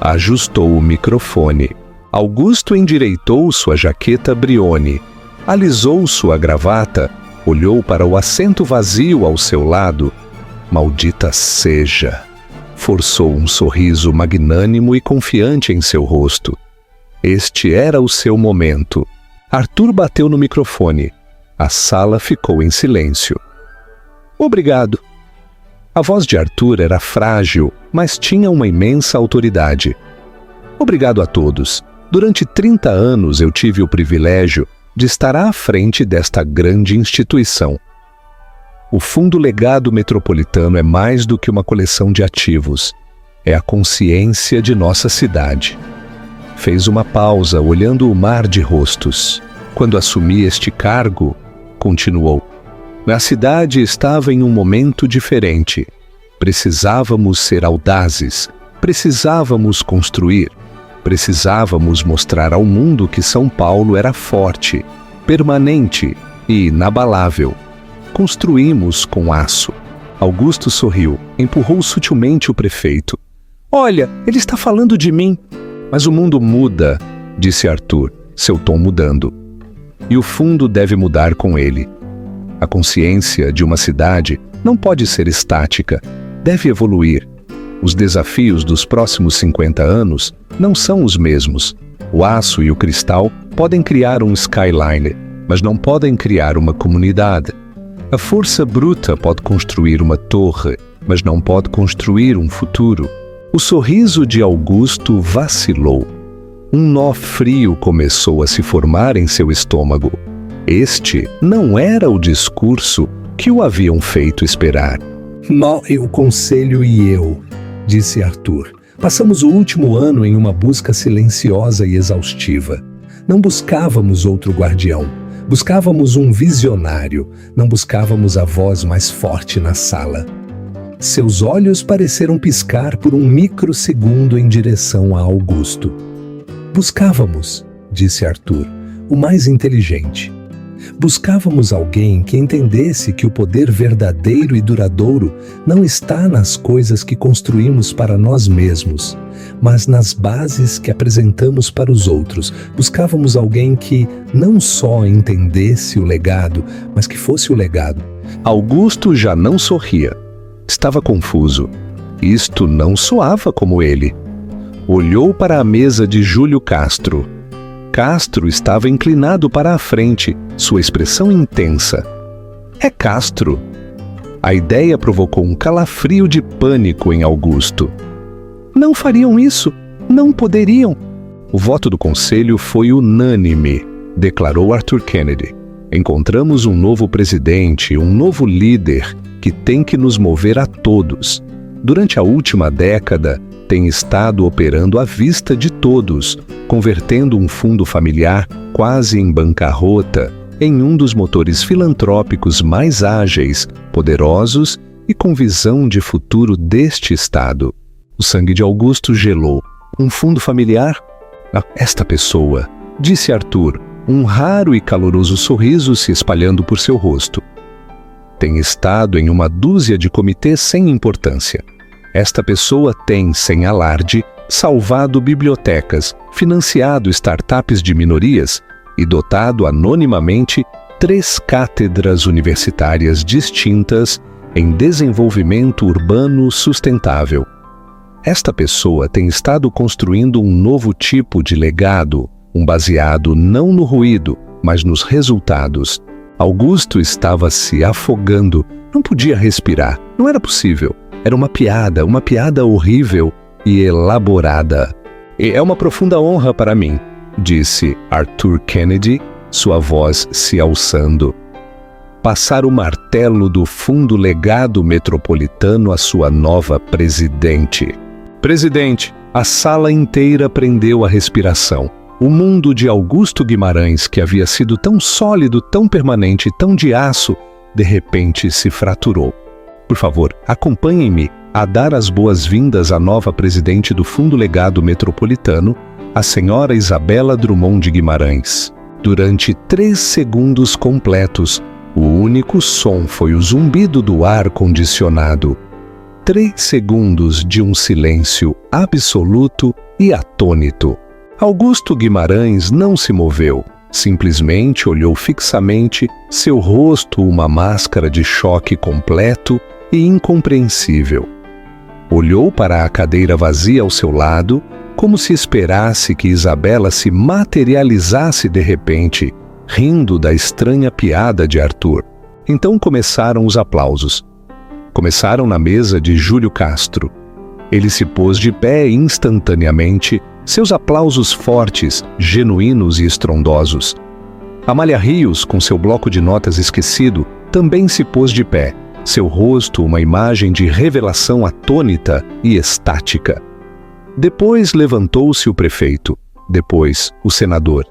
Ajustou o microfone. Augusto endireitou sua jaqueta Brioni, alisou sua gravata, olhou para o assento vazio ao seu lado. Maldita seja! Forçou um sorriso magnânimo e confiante em seu rosto. Este era o seu momento. Arthur bateu no microfone. A sala ficou em silêncio. Obrigado. A voz de Arthur era frágil, mas tinha uma imensa autoridade. Obrigado a todos. Durante 30 anos eu tive o privilégio de estar à frente desta grande instituição. O Fundo Legado Metropolitano é mais do que uma coleção de ativos. É a consciência de nossa cidade. Fez uma pausa, olhando o mar de rostos. Quando assumi este cargo, continuou, a cidade estava em um momento diferente. Precisávamos ser audazes, precisávamos construir, precisávamos mostrar ao mundo que São Paulo era forte, permanente e inabalável. Construímos com aço. Augusto sorriu, empurrou sutilmente o prefeito. Olha, ele está falando de mim. Mas o mundo muda, disse Arthur, seu tom mudando. E o fundo deve mudar com ele. A consciência de uma cidade não pode ser estática, deve evoluir. Os desafios dos próximos 50 anos não são os mesmos. O aço e o cristal podem criar um skyline, mas não podem criar uma comunidade. A força bruta pode construir uma torre, mas não pode construir um futuro. O sorriso de Augusto vacilou. Um nó frio começou a se formar em seu estômago. Este não era o discurso que o haviam feito esperar. Mal o conselho e eu, disse Arthur. Passamos o último ano em uma busca silenciosa e exaustiva. Não buscávamos outro guardião. Buscávamos um visionário, não buscávamos a voz mais forte na sala. Seus olhos pareceram piscar por um microsegundo em direção a Augusto. Buscávamos, disse Arthur, o mais inteligente. Buscávamos alguém que entendesse que o poder verdadeiro e duradouro não está nas coisas que construímos para nós mesmos, mas nas bases que apresentamos para os outros. Buscávamos alguém que não só entendesse o legado, mas que fosse o legado. Augusto já não sorria. Estava confuso. Isto não soava como ele. Olhou para a mesa de Júlio Castro. Castro estava inclinado para a frente, sua expressão intensa. É Castro. A ideia provocou um calafrio de pânico em Augusto. Não fariam isso, não poderiam. O voto do conselho foi unânime, declarou Arthur Kennedy. Encontramos um novo presidente, um novo líder que tem que nos mover a todos. Durante a última década, tem estado operando à vista de todos, convertendo um fundo familiar quase em bancarrota em um dos motores filantrópicos mais ágeis, poderosos e com visão de futuro deste Estado. O sangue de Augusto gelou. Um fundo familiar? Esta pessoa, disse Arthur, um raro e caloroso sorriso se espalhando por seu rosto. Tem estado em uma dúzia de comitês sem importância. Esta pessoa tem, sem alarde, salvado bibliotecas, financiado startups de minorias e dotado anonimamente 3 cátedras universitárias distintas em desenvolvimento urbano sustentável. Esta pessoa tem estado construindo um novo tipo de legado, um baseado não no ruído, mas nos resultados. Augusto estava se afogando, não podia respirar, não era possível. Era uma piada horrível e elaborada. E é uma profunda honra para mim, disse Arthur Kennedy, sua voz se alçando. Passar o martelo do Fundo Legado Metropolitano à sua nova presidente. Presidente, a sala inteira prendeu a respiração. O mundo de Augusto Guimarães, que havia sido tão sólido, tão permanente, tão de aço, de repente se fraturou. Por favor, acompanhem-me a dar as boas-vindas à nova presidente do Fundo Legado Metropolitano, a senhora Isabela Drummond de Guimarães. Durante 3 segundos completos, o único som foi o zumbido do ar-condicionado. 3 segundos de um silêncio absoluto e atônito. Augusto Guimarães não se moveu, simplesmente olhou fixamente, seu rosto uma máscara de choque completo e incompreensível. Olhou para a cadeira vazia ao seu lado, como se esperasse que Isabela se materializasse de repente, rindo da estranha piada de Arthur. Então começaram os aplausos. Começaram na mesa de Júlio Castro. Ele se pôs de pé instantaneamente, seus aplausos fortes, genuínos e estrondosos. Amália Rios, com seu bloco de notas esquecido, também se pôs de pé, seu rosto uma imagem de revelação atônita e estática. Depois levantou-se o prefeito, depois o senador.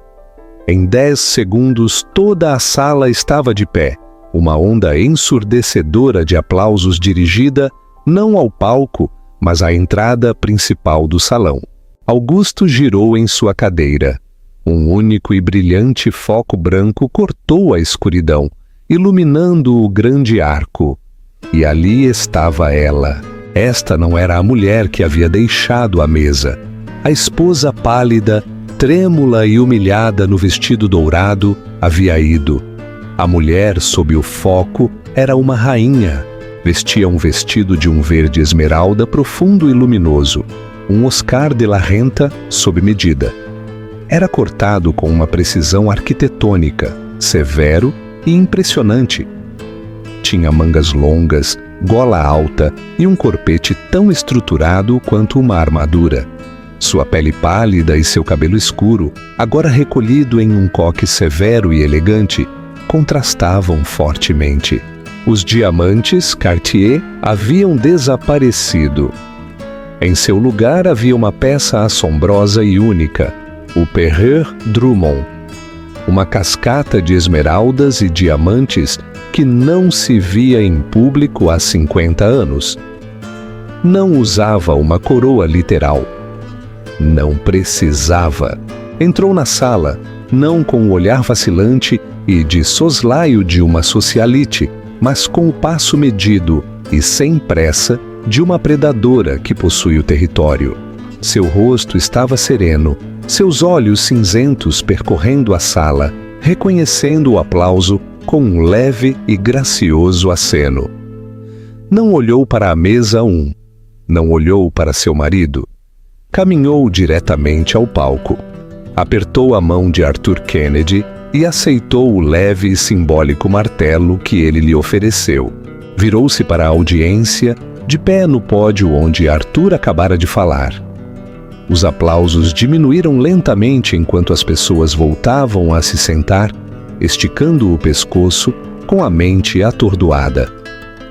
Em 10 segundos toda a sala estava de pé, uma onda ensurdecedora de aplausos dirigida não ao palco, mas à entrada principal do salão. Augusto girou em sua cadeira. Um único e brilhante foco branco cortou a escuridão, iluminando o grande arco. E ali estava ela. Esta não era a mulher que havia deixado a mesa. A esposa pálida, trêmula e humilhada no vestido dourado, havia ido. A mulher sob o foco era uma rainha. Vestia um vestido de um verde esmeralda profundo e luminoso, um Oscar de la Renta sob medida. Era cortado com uma precisão arquitetônica, severo e impressionante. Tinha mangas longas, gola alta e um corpete tão estruturado quanto uma armadura. Sua pele pálida e seu cabelo escuro, agora recolhido em um coque severo e elegante, contrastavam fortemente. Os diamantes Cartier haviam desaparecido. Em seu lugar havia uma peça assombrosa e única, o Perreux Drummond, uma cascata de esmeraldas e diamantes que não se via em público há 50 anos. Não usava uma coroa literal. Não precisava. Entrou na sala, não com o olhar vacilante e de soslaio de uma socialite, mas com o passo medido e sem pressa de uma predadora que possui o território. Seu rosto estava sereno, seus olhos cinzentos percorrendo a sala, reconhecendo o aplauso com um leve e gracioso aceno. Não olhou para a mesa 1, não olhou para seu marido. Caminhou diretamente ao palco. Apertou a mão de Arthur Kennedy e aceitou o leve e simbólico martelo que ele lhe ofereceu. Virou-se para a audiência, de pé no pódio onde Arthur acabara de falar. Os aplausos diminuíram lentamente enquanto as pessoas voltavam a se sentar, esticando o pescoço, com a mente atordoada.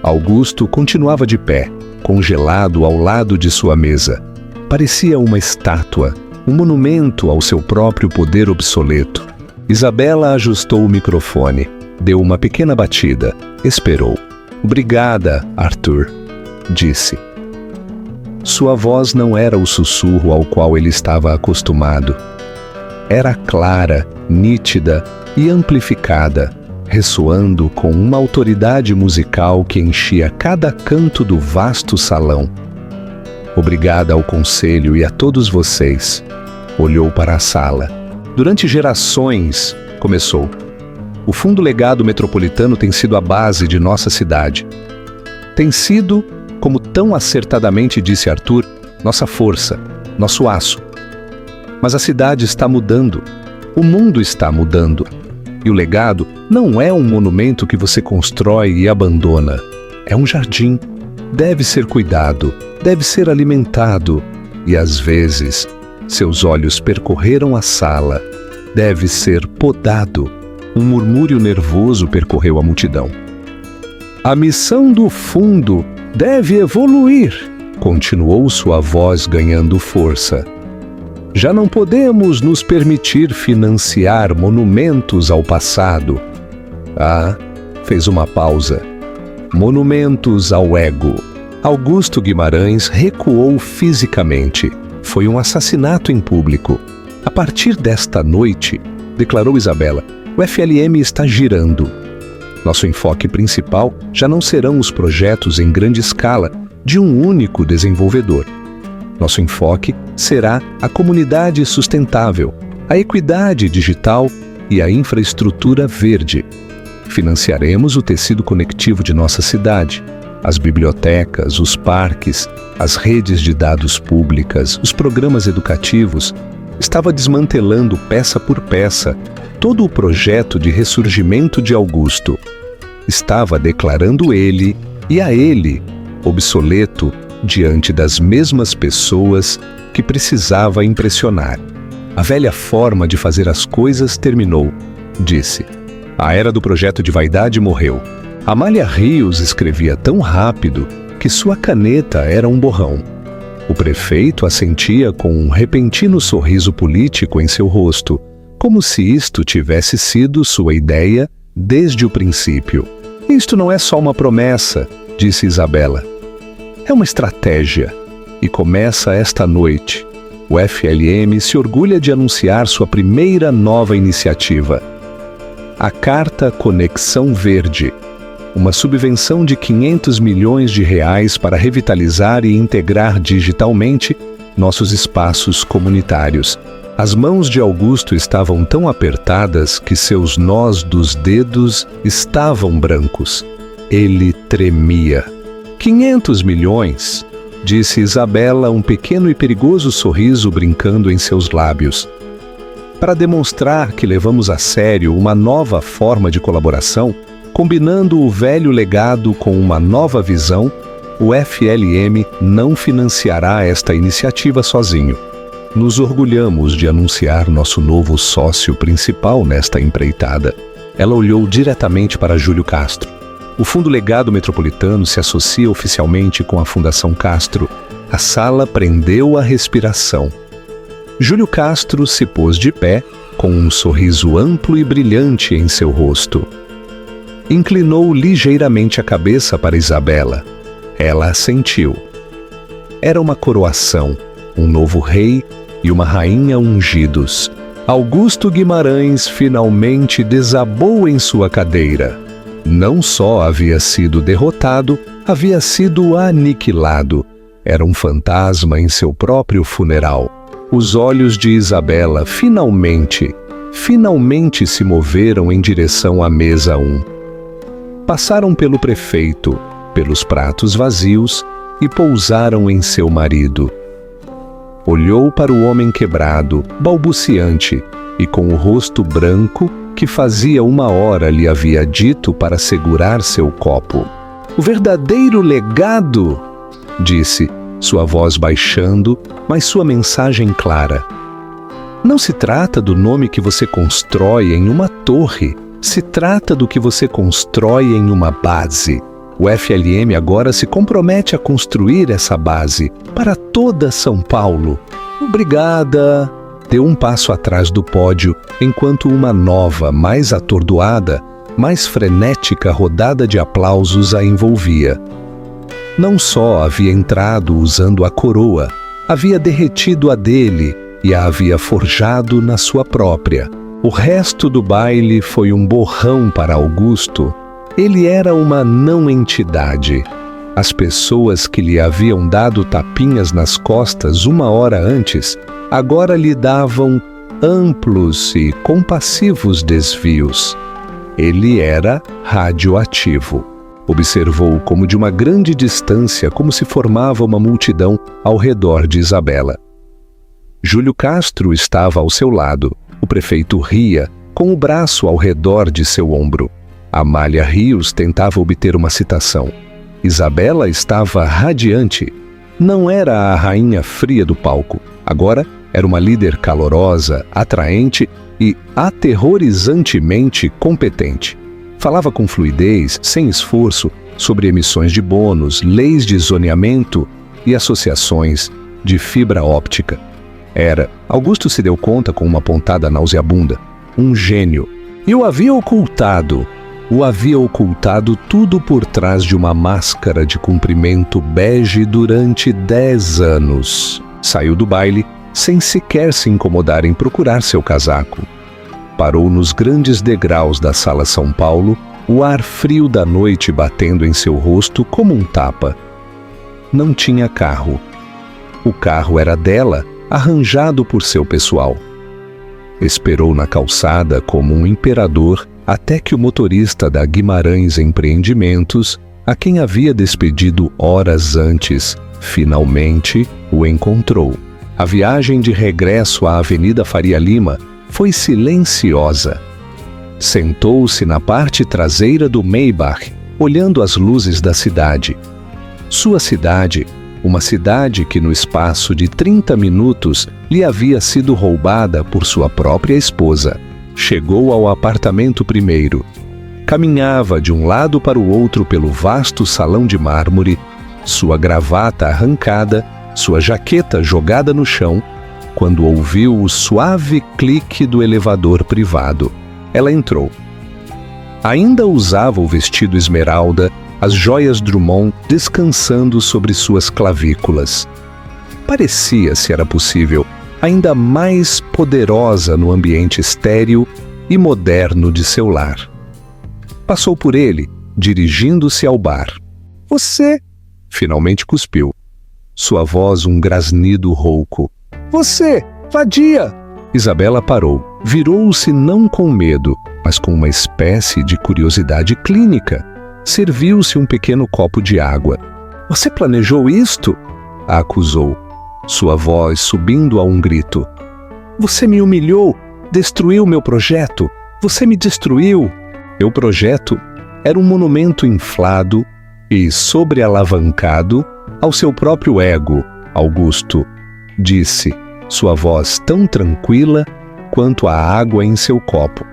Augusto continuava de pé, congelado ao lado de sua mesa. Parecia uma estátua, um monumento ao seu próprio poder obsoleto. Isabela ajustou o microfone, deu uma pequena batida, esperou. "Obrigada, Arthur", disse. Sua voz não era o sussurro ao qual ele estava acostumado. Era clara, nítida e amplificada, ressoando com uma autoridade musical que enchia cada canto do vasto salão. "Obrigada ao conselho e a todos vocês." Olhou para a sala. "Durante gerações", começou, "o Fundo Legado Metropolitano tem sido a base de nossa cidade. Tem sido, como tão acertadamente disse Arthur, nossa força, nosso aço. Mas a cidade está mudando. O mundo está mudando. E o legado não é um monumento que você constrói e abandona. É um jardim. Deve ser cuidado, deve ser alimentado. E às vezes, seus olhos percorreram a sala. Deve ser podado." Um murmúrio nervoso percorreu a multidão. "A missão do fundo deve evoluir", continuou sua voz ganhando força. "Já não podemos nos permitir financiar monumentos ao passado." Ah, fez uma pausa. "Monumentos ao ego." Augusto Guimarães recuou fisicamente. Foi um assassinato em público. "A partir desta noite", declarou Isabela, "o FLM está girando. Nosso enfoque principal já não serão os projetos em grande escala de um único desenvolvedor. Nosso enfoque será a comunidade sustentável, a equidade digital e a infraestrutura verde. Financiaremos o tecido conectivo de nossa cidade, as bibliotecas, os parques, as redes de dados públicas, os programas educativos. Estava desmantelando peça por peça todo o projeto de ressurgimento de Augusto. Estava declarando ele, e a ele, obsoleto, diante das mesmas pessoas que precisava impressionar. "A velha forma de fazer as coisas terminou", disse. "A era do projeto de vaidade morreu." Amália Rios escrevia tão rápido que sua caneta era um borrão. O prefeito assentia com um repentino sorriso político em seu rosto, como se isto tivesse sido sua ideia desde o princípio. "Isto não é só uma promessa", disse Isabela. "É uma estratégia, e começa esta noite. O FLM se orgulha de anunciar sua primeira nova iniciativa. A Carta Conexão Verde, uma subvenção de 500 milhões de reais para revitalizar e integrar digitalmente nossos espaços comunitários." As mãos de Augusto estavam tão apertadas que seus nós dos dedos estavam brancos. Ele tremia. 500 milhões, disse Isabela, um pequeno e perigoso sorriso brincando em seus lábios. Para demonstrar que levamos a sério uma nova forma de colaboração, combinando o velho legado com uma nova visão, o FLM não financiará esta iniciativa sozinho. Nos orgulhamos de anunciar nosso novo sócio principal nesta empreitada. Ela olhou diretamente para Júlio Castro. O Fundo Legado Metropolitano se associa oficialmente com a Fundação Castro. A sala prendeu a respiração. Júlio Castro se pôs de pé, com um sorriso amplo e brilhante em seu rosto. Inclinou ligeiramente a cabeça para Isabela. Ela assentiu. Era uma coroação, um novo rei e uma rainha ungidos. Augusto Guimarães finalmente desabou em sua cadeira. Não só havia sido derrotado, havia sido aniquilado. Era um fantasma em seu próprio funeral. Os olhos de Isabela finalmente se moveram em direção à mesa 1. Passaram pelo prefeito, pelos pratos vazios e pousaram em seu marido. Olhou para o homem quebrado, balbuciante e com o rosto branco que fazia 1 hora lhe havia dito para segurar seu copo. "O verdadeiro legado", disse, sua voz baixando, mas sua mensagem clara. "Não se trata do nome que você constrói em uma torre, se trata do que você constrói em uma base. O FLM agora se compromete a construir essa base para toda São Paulo. Obrigada. Deu um passo atrás do pódio, enquanto uma nova, mais atordoada, mais frenética rodada de aplausos a envolvia. Não só havia entrado usando a coroa, havia derretido a dele e a havia forjado na sua própria. O resto do baile foi um borrão para Augusto. Ele era uma não-entidade. As pessoas que lhe haviam dado tapinhas nas costas 1 hora antes, agora lhe davam amplos e compassivos desvios. Ele era radioativo. Observou como de uma grande distância, como se formava uma multidão ao redor de Isabela. Júlio Castro estava ao seu lado. O prefeito ria, com o braço ao redor de seu ombro. Amália Rios tentava obter uma citação. Isabela estava radiante. Não era a rainha fria do palco. Agora era uma líder calorosa, atraente e aterrorizantemente competente. Falava com fluidez, sem esforço, sobre emissões de bônus, leis de zoneamento e associações de fibra óptica. Augusto se deu conta com uma pontada nauseabunda, um gênio. E o havia ocultado tudo por trás de uma máscara de comprimento bege durante 10 anos. Saiu do baile sem sequer se incomodar em procurar seu casaco. Parou nos grandes degraus da Sala São Paulo, o ar frio da noite batendo em seu rosto como um tapa. Não tinha carro. O carro era dela, arranjado por seu pessoal. Esperou na calçada como um imperador até que o motorista da Guimarães Empreendimentos, a quem havia despedido horas antes, finalmente o encontrou. A viagem de regresso à Avenida Faria Lima foi silenciosa. Sentou-se na parte traseira do Maybach, olhando as luzes da cidade. Sua cidade, uma cidade que no espaço de 30 minutos lhe havia sido roubada por sua própria esposa. Chegou ao apartamento primeiro. Caminhava de um lado para o outro pelo vasto salão de mármore, sua gravata arrancada, sua jaqueta jogada no chão, quando ouviu o suave clique do elevador privado. Ela entrou. Ainda usava o vestido esmeralda, as joias Drummond descansando sobre suas clavículas. Parecia, se era possível, ainda mais poderosa no ambiente estéril e moderno de seu lar. Passou por ele, dirigindo-se ao bar. Você! Finalmente cuspiu. Sua voz um grasnido rouco. Você! Vadia! Isabela parou. Virou-se não com medo, mas com uma espécie de curiosidade clínica. Serviu-se um pequeno copo de água. Você planejou isto? A acusou, sua voz subindo a um grito. Você me humilhou, destruiu meu projeto. Você me destruiu. Meu projeto era um monumento inflado e sobrealavancado ao seu próprio ego, Augusto, disse, sua voz tão tranquila quanto a água em seu copo.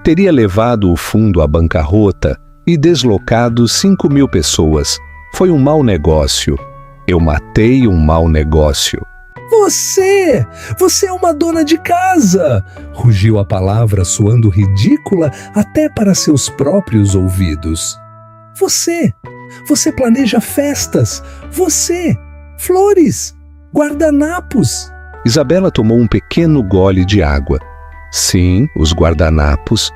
Teria levado o fundo à bancarrota e deslocado 5.000 pessoas. Foi um mau negócio. Eu matei um mau negócio. Você! Você é uma dona de casa! Rugiu a palavra, soando ridícula até para seus próprios ouvidos. Você planeja festas! Você! Flores! Guardanapos! Isabela tomou um pequeno gole de água. Sim, os guardanapos.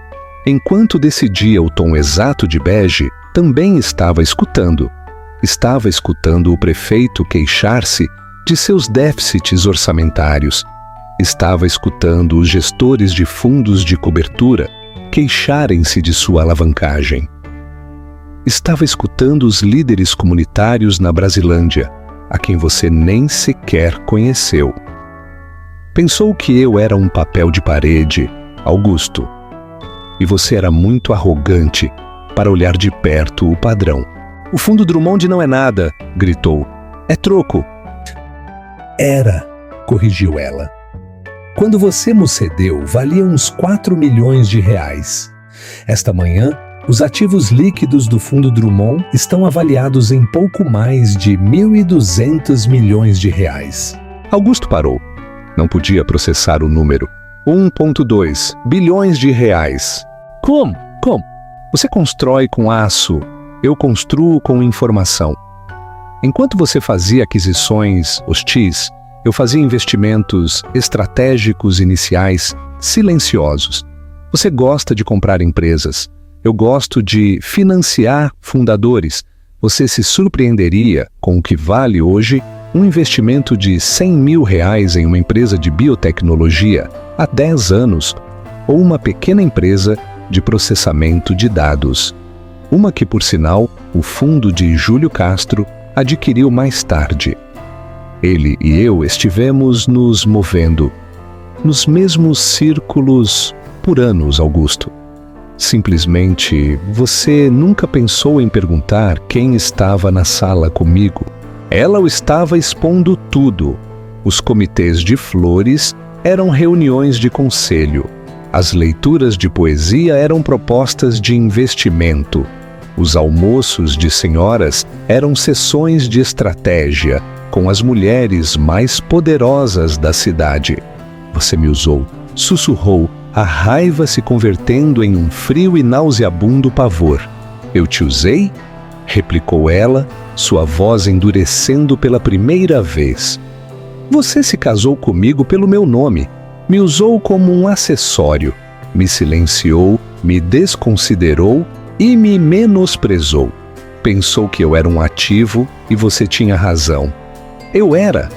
Enquanto decidia o tom exato de bege, também estava escutando. Estava escutando o prefeito queixar-se de seus déficits orçamentários. Estava escutando os gestores de fundos de cobertura queixarem-se de sua alavancagem. Estava escutando os líderes comunitários na Brasilândia, a quem você nem sequer conheceu. Pensou que eu era um papel de parede, Augusto. E você era muito arrogante para olhar de perto o padrão. O fundo Drummond não é nada, gritou. É troco. Era, corrigiu ela. Quando você me cedeu, valia uns 4 milhões de reais. Esta manhã, os ativos líquidos do fundo Drummond estão avaliados em pouco mais de 1.200 milhões de reais. Augusto parou. Não podia processar o número. 1,2 bilhões de reais. Como? Você constrói com aço, eu construo com informação. Enquanto você fazia aquisições hostis, eu fazia investimentos estratégicos iniciais silenciosos. Você gosta de comprar empresas. Eu gosto de financiar fundadores. Você se surpreenderia com o que vale hoje um investimento de R$100 mil em uma empresa de biotecnologia há 10 anos ou uma pequena empresa de processamento de dados. Uma que, por sinal, o fundo de Júlio Castro adquiriu mais tarde. Ele e eu estivemos nos movendo nos mesmos círculos por anos, Augusto. Simplesmente, você nunca pensou em perguntar quem estava na sala comigo. Ela o estava expondo tudo. Os comitês de flores eram reuniões de conselho. As leituras de poesia eram propostas de investimento. Os almoços de senhoras eram sessões de estratégia com as mulheres mais poderosas da cidade. Você me usou, sussurrou, a raiva se convertendo em um frio e nauseabundo pavor. Eu te usei? Replicou ela, sua voz endurecendo pela primeira vez. Você se casou comigo pelo meu nome. Me usou como um acessório, me silenciou, me desconsiderou e me menosprezou. Pensou que eu era um ativo e você tinha razão. Eu era,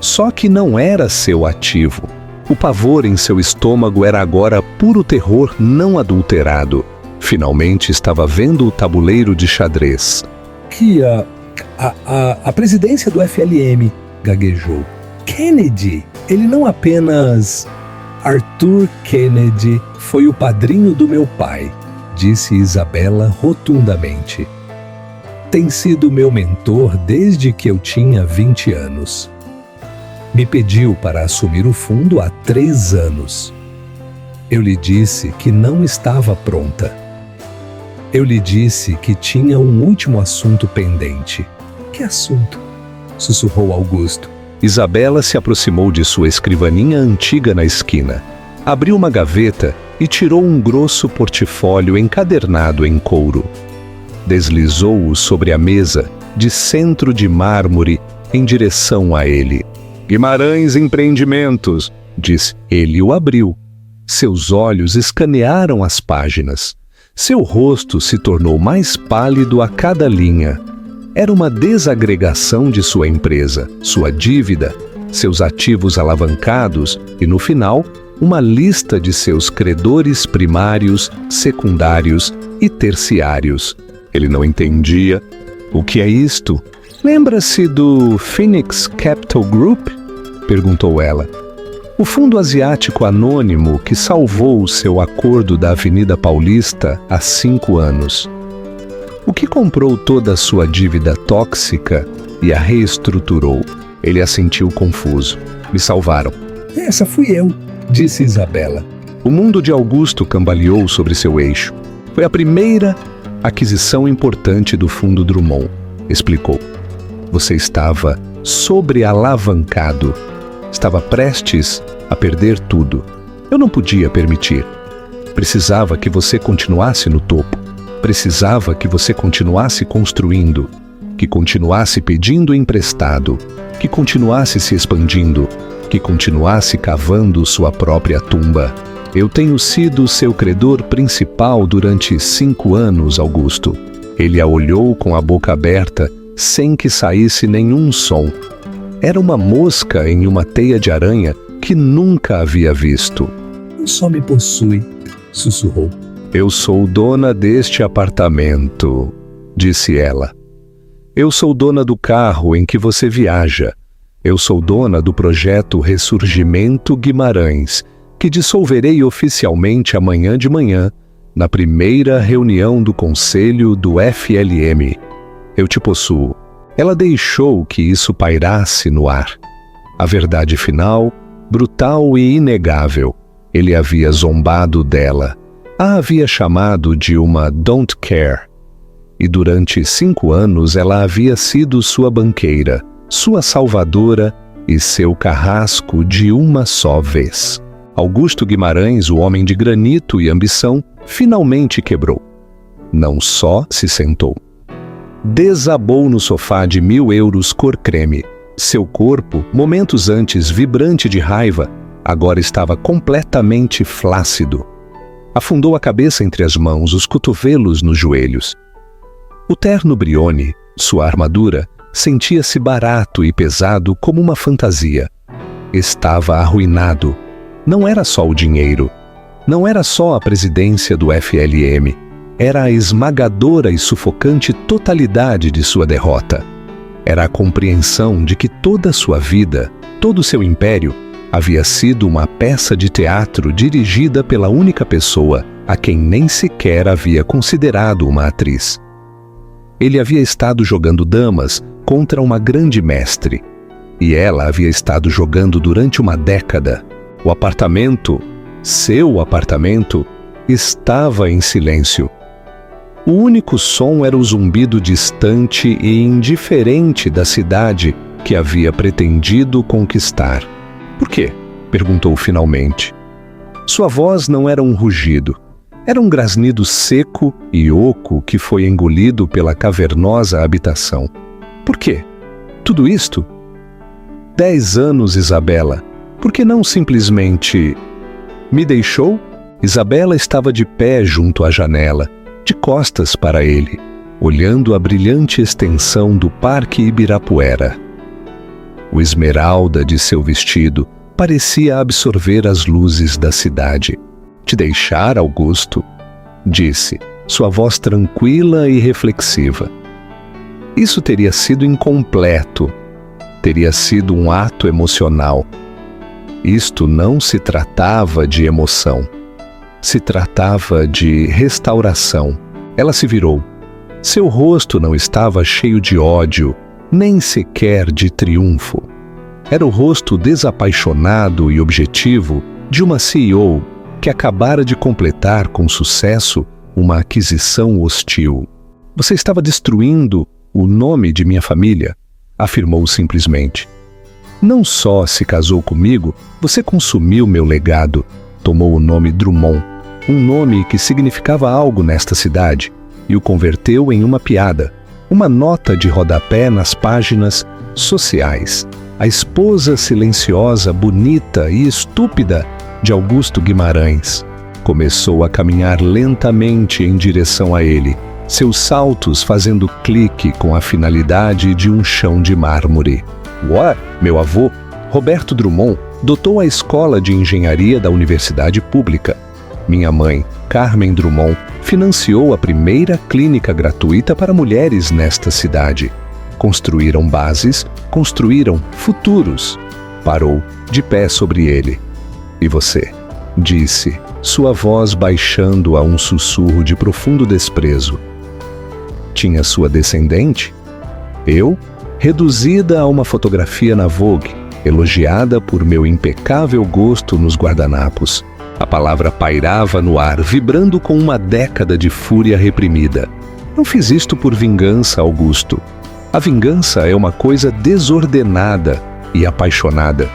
só que não era seu ativo. O pavor em seu estômago era agora puro terror não adulterado. Finalmente estava vendo o tabuleiro de xadrez. Que a presidência do FLM, gaguejou. Kennedy, ele não apenas... Arthur Kennedy foi o padrinho do meu pai, disse Isabela rotundamente. Tem sido meu mentor desde que eu tinha 20 anos. Me pediu para assumir o fundo há 3 anos. Eu lhe disse que não estava pronta. Eu lhe disse que tinha um último assunto pendente. Que assunto? Sussurrou Augusto. Isabela se aproximou de sua escrivaninha antiga na esquina, abriu uma gaveta e tirou um grosso portfólio encadernado em couro. Deslizou-o sobre a mesa, de centro de mármore, em direção a ele. Guimarães Empreendimentos, disse. Ele o abriu. Seus olhos escanearam as páginas. Seu rosto se tornou mais pálido a cada linha. Era uma desagregação de sua empresa, sua dívida, seus ativos alavancados e, no final, uma lista de seus credores primários, secundários e terciários. Ele não entendia. O que é isto? Lembra-se do Phoenix Capital Group? Perguntou ela. O fundo asiático anônimo que salvou o seu acordo da Avenida Paulista há 5 anos. O que comprou toda a sua dívida tóxica e a reestruturou. Ele assentiu confuso. Me salvaram. Essa fui eu, disse Isabela. O mundo de Augusto cambaleou sobre seu eixo. Foi a primeira aquisição importante do fundo Drummond, explicou. Você estava sobrealavancado. Estava prestes a perder tudo. Eu não podia permitir. Precisava que você continuasse no topo. Precisava que você continuasse construindo, que continuasse pedindo emprestado, que continuasse se expandindo, que continuasse cavando sua própria tumba. Eu tenho sido seu credor principal durante 5 anos, Augusto. Ele a olhou com a boca aberta, sem que saísse nenhum som. Era uma mosca em uma teia de aranha que nunca havia visto. Só me possui, sussurrou. Eu sou dona deste apartamento, disse ela. Eu sou dona do carro em que você viaja. Eu sou dona do projeto Ressurgimento Guimarães, que dissolverei oficialmente amanhã de manhã, na primeira reunião do Conselho do FLM. Eu te possuo. Ela deixou que isso pairasse no ar. A verdade final, brutal e inegável. Ele havia zombado dela. A havia chamado de uma don't care. E durante 5 anos ela havia sido sua banqueira, sua salvadora e seu carrasco de uma só vez. Augusto Guimarães, o homem de granito e ambição, finalmente quebrou. Não só se sentou. Desabou no sofá de 1.000 euros cor creme. Seu corpo, momentos antes vibrante de raiva, agora estava completamente flácido. Afundou a cabeça entre as mãos, os cotovelos nos joelhos. O terno Brioni, sua armadura, sentia-se barato e pesado como uma fantasia. Estava arruinado. Não era só o dinheiro. Não era só a presidência do FLM. Era a esmagadora e sufocante totalidade de sua derrota. Era a compreensão de que toda a sua vida, todo o seu império, havia sido uma peça de teatro dirigida pela única pessoa a quem nem sequer havia considerado uma atriz. Ele havia estado jogando damas contra uma grande mestre, e ela havia estado jogando durante uma década. O apartamento, seu apartamento, estava em silêncio. O único som era o zumbido distante e indiferente da cidade que havia pretendido conquistar. Por quê? Perguntou finalmente. Sua voz não era um rugido. Era um grasnido seco e oco que foi engolido pela cavernosa habitação. Por quê? Tudo isto? 10 anos, Isabela. Por que não simplesmente... Me deixou? Isabela estava de pé junto à janela, de costas para ele, olhando a brilhante extensão do Parque Ibirapuera. O esmeralda de seu vestido parecia absorver as luzes da cidade. Te deixar, Augusto? Disse, sua voz tranquila e reflexiva. Isso teria sido incompleto. Teria sido um ato emocional. Isto não se tratava de emoção. Se tratava de restauração. Ela se virou. Seu rosto não estava cheio de ódio, nem sequer de triunfo. Era o rosto desapaixonado e objetivo de uma CEO que acabara de completar com sucesso uma aquisição hostil. Você estava destruindo o nome de minha família, afirmou simplesmente. Não só se casou comigo, você consumiu meu legado. Tomou o nome Drummond, um nome que significava algo nesta cidade, e o converteu em uma piada, uma nota de rodapé nas páginas sociais. A esposa silenciosa, bonita e estúpida de Augusto Guimarães começou a caminhar lentamente em direção a ele, seus saltos fazendo clique com a finalidade de um chão de mármore. Meu avô, Roberto Drummond, dotou a escola de engenharia da universidade pública. Minha mãe, Carmen Drummond, financiou a primeira clínica gratuita para mulheres nesta cidade. Construíram bases, construíram futuros. Parou, de pé sobre ele. E você? Disse, sua voz baixando a um sussurro de profundo desprezo. Tinha sua descendente? Eu? Reduzida a uma fotografia na Vogue, elogiada por meu impecável gosto nos guardanapos. A palavra pairava no ar, vibrando com uma década de fúria reprimida. Não fiz isto por vingança, Augusto. A vingança é uma coisa desordenada e apaixonada.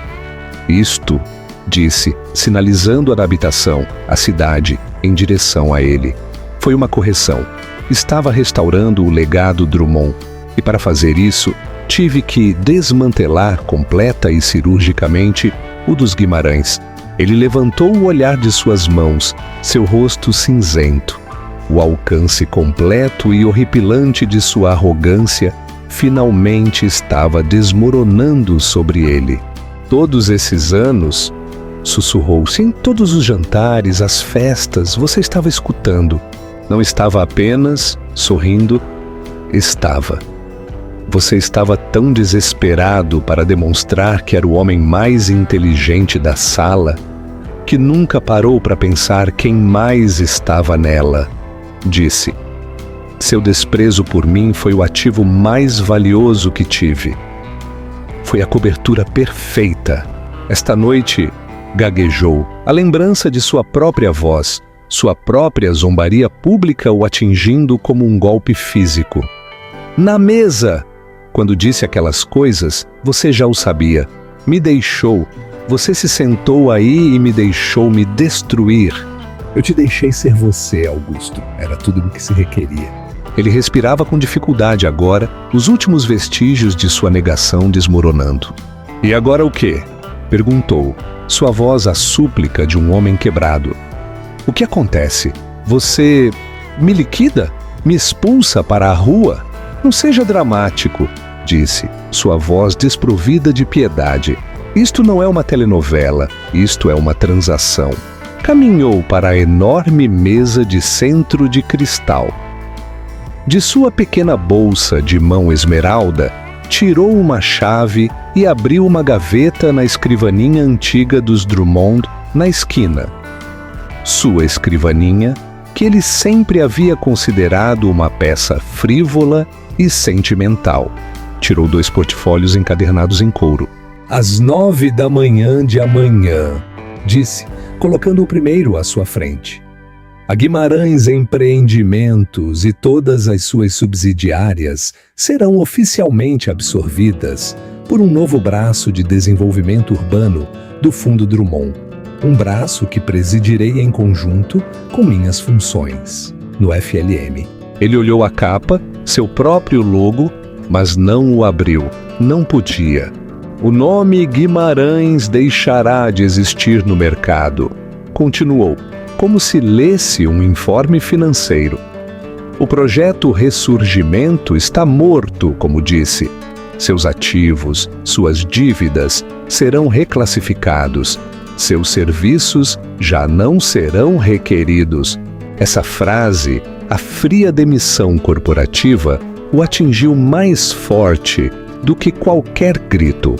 Isto, disse, sinalizando a habitação, a cidade, em direção a ele. Foi uma correção. Estava restaurando o legado Drummond. E para fazer isso, tive que desmantelar completa e cirurgicamente o dos Guimarães. Ele levantou o olhar de suas mãos, seu rosto cinzento. O alcance completo e horripilante de sua arrogância finalmente estava desmoronando sobre ele. Todos esses anos, sussurrou-se, em todos os jantares, as festas, você estava escutando. Não estava apenas sorrindo, estava. Você estava tão desesperado para demonstrar que era o homem mais inteligente da sala que nunca parou para pensar quem mais estava nela, disse. Seu desprezo por mim foi o ativo mais valioso que tive. Foi a cobertura perfeita. Esta noite, gaguejou, a lembrança de sua própria voz, sua própria zombaria pública o atingindo como um golpe físico. Na mesa! Quando disse aquelas coisas, você já o sabia. Me deixou. Você se sentou aí e me deixou me destruir. Eu te deixei ser você, Augusto. Era tudo o que se requeria. Ele respirava com dificuldade agora, os últimos vestígios de sua negação desmoronando. E agora o quê? Perguntou, sua voz a súplica de um homem quebrado. O que acontece? Você me liquida? Me expulsa para a rua? Não seja dramático, disse, sua voz desprovida de piedade. Isto não é uma telenovela, isto é uma transação. Caminhou para a enorme mesa de centro de cristal. De sua pequena bolsa de mão esmeralda, tirou uma chave e abriu uma gaveta na escrivaninha antiga dos Drummond, na esquina. Sua escrivaninha, que ele sempre havia considerado uma peça frívola e sentimental. Tirou 2 portfólios encadernados em couro. Às 9 da manhã de amanhã, disse, colocando o primeiro à sua frente. A Guimarães Empreendimentos e todas as suas subsidiárias serão oficialmente absorvidas por um novo braço de desenvolvimento urbano do Fundo Drummond. Um braço que presidirei em conjunto com minhas funções no FLM. Ele olhou a capa, seu próprio logo, mas não o abriu. Não podia. O nome Guimarães deixará de existir no mercado. Continuou, como se lesse um informe financeiro. O projeto Ressurgimento está morto, como disse. Seus ativos, suas dívidas serão reclassificados. Seus serviços já não serão requeridos. Essa frase, a fria demissão corporativa, o atingiu mais forte do que qualquer grito.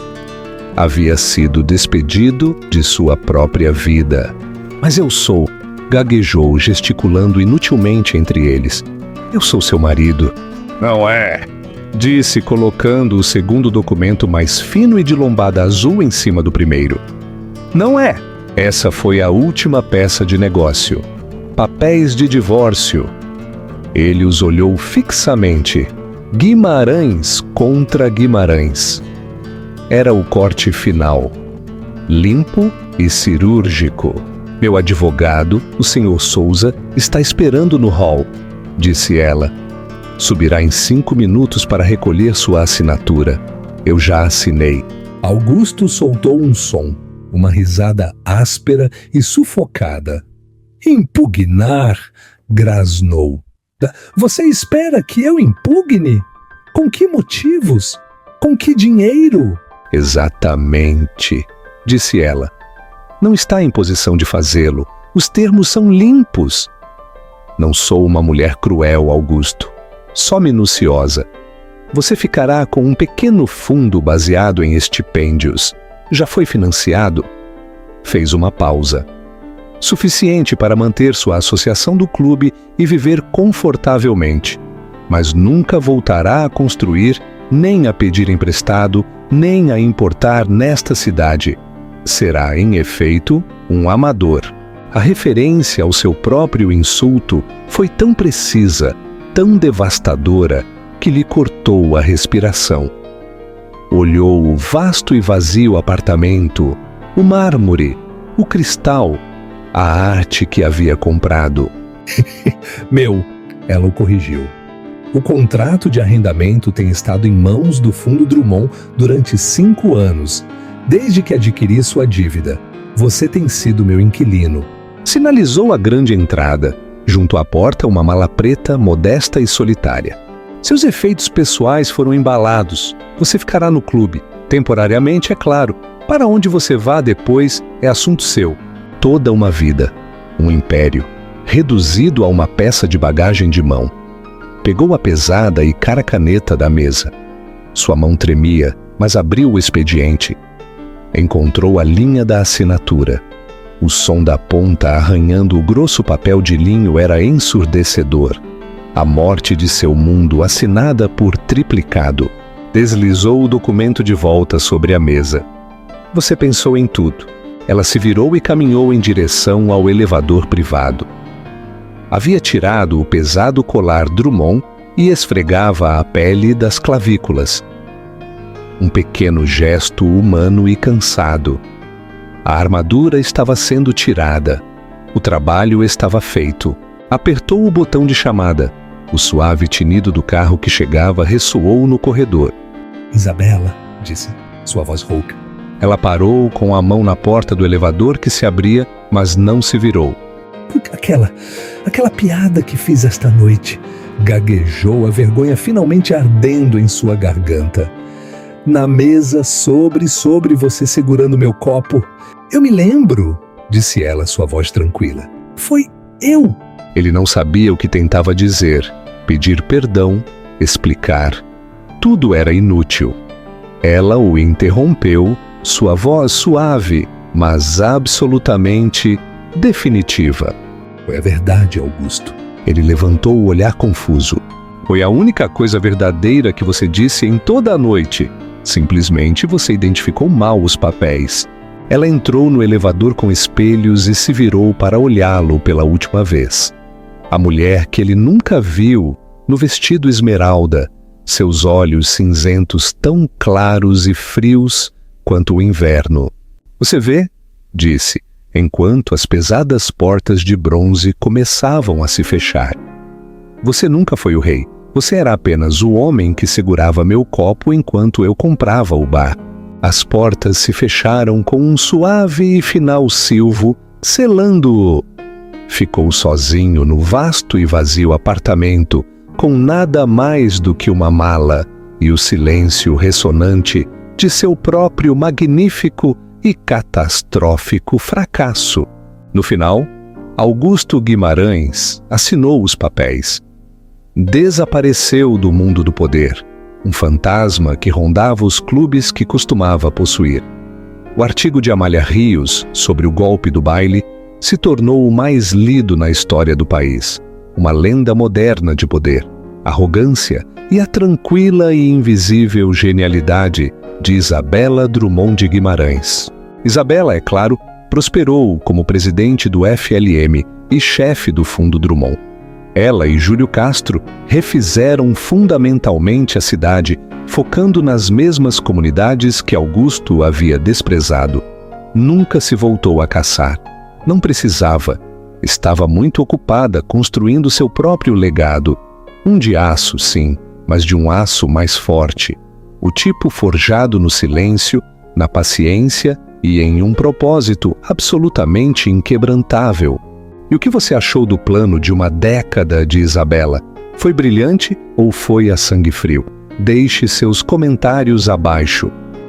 Havia sido despedido de sua própria vida. Mas eu sou, gaguejou, gesticulando inutilmente entre eles. Eu sou seu marido. Não é, disse, colocando o segundo documento mais fino e de lombada azul em cima do primeiro. Não é. Essa foi a última peça de negócio. Papéis de divórcio. Ele os olhou fixamente. Guimarães contra Guimarães. Era o corte final. Limpo e cirúrgico. Meu advogado, o Sr. Souza, está esperando no hall, disse ela. Subirá em 5 minutos para recolher sua assinatura. Eu já assinei. Augusto soltou um som, uma risada áspera e sufocada. Impugnar, grasnou. Você espera que eu impugne? Com que motivos? Com que dinheiro? Exatamente, disse ela. Não está em posição de fazê-lo. Os termos são limpos. Não sou uma mulher cruel, Augusto. Só minuciosa. Você ficará com um pequeno fundo baseado em estipêndios. Já foi financiado? Fez uma pausa. Suficiente para manter sua associação do clube e viver confortavelmente. Mas nunca voltará a construir, nem a pedir emprestado, nem a importar nesta cidade. Será, em efeito, um amador. A referência ao seu próprio insulto foi tão precisa, tão devastadora, que lhe cortou a respiração. Olhou o vasto e vazio apartamento, o mármore, o cristal, a arte que havia comprado. Meu, ela o corrigiu. O contrato de arrendamento tem estado em mãos do Fundo Drummond durante 5 anos, desde que adquiri sua dívida. Você tem sido meu inquilino. Sinalizou a grande entrada. Junto à porta, uma mala preta, modesta e solitária. Seus efeitos pessoais foram embalados. Você ficará no clube. Temporariamente, é claro. Para onde você vá depois é assunto seu. Toda uma vida. Um império. Reduzido a uma peça de bagagem de mão. Pegou a pesada e cara caneta da mesa. Sua mão tremia, mas abriu o expediente. Encontrou a linha da assinatura. O som da ponta arranhando o grosso papel de linho era ensurdecedor. A morte de seu mundo assinada por triplicado. Deslizou o documento de volta sobre a mesa. Você pensou em tudo. Ela se virou e caminhou em direção ao elevador privado. Havia tirado o pesado colar Drummond e esfregava a pele das clavículas. um pequeno gesto humano e cansado. A armadura estava sendo tirada. O trabalho estava feito. Apertou o botão de chamada. O suave tinido do carro que chegava ressoou no corredor. Isabela, disse, sua voz rouca. Ela parou com a mão na porta do elevador que se abria, mas não se virou. Aquela piada que fiz esta noite, gaguejou, a vergonha finalmente ardendo em sua garganta. Na mesa, sobre você segurando meu copo. Eu me lembro, disse ela, sua voz tranquila. Foi eu. Ele não sabia o que tentava dizer, pedir perdão, explicar. Tudo era inútil. Ela o interrompeu, sua voz suave, mas absolutamente definitiva. Foi a verdade, Augusto. Ele levantou o olhar confuso. Foi a única coisa verdadeira que você disse em toda a noite. Simplesmente você identificou mal os papéis. Ela entrou no elevador com espelhos e se virou para olhá-lo pela última vez. A mulher que ele nunca viu, no vestido esmeralda, seus olhos cinzentos tão claros e frios quanto o inverno. Você vê? Disse, enquanto as pesadas portas de bronze começavam a se fechar. Você nunca foi o rei. Você era apenas o homem que segurava meu copo enquanto eu comprava o bar. As portas se fecharam com um suave e final silvo, selando-o. Ficou sozinho no vasto e vazio apartamento, com nada mais do que uma mala e o silêncio ressonante de seu próprio magnífico e catastrófico fracasso. No final, Augusto Guimarães assinou os papéis. Desapareceu do mundo do poder, um fantasma que rondava os clubes que costumava possuir. O artigo de Amália Rios sobre o golpe do baile se tornou o mais lido na história do país. Uma lenda moderna de poder, arrogância e a tranquila e invisível genialidade de Isabela Drummond de Guimarães. Isabela, é claro, prosperou como presidente do FLM e chefe do Fundo Drummond. Ela e Júlio Castro refizeram fundamentalmente a cidade, focando nas mesmas comunidades que Augusto havia desprezado. Nunca se voltou a caçar. Não precisava. Estava muito ocupada construindo seu próprio legado. Um de aço, sim, mas de um aço mais forte. O tipo forjado no silêncio, na paciência e em um propósito absolutamente inquebrantável. E o que você achou do plano de uma década de Isabela? Foi brilhante ou foi a sangue frio? Deixe seus comentários abaixo.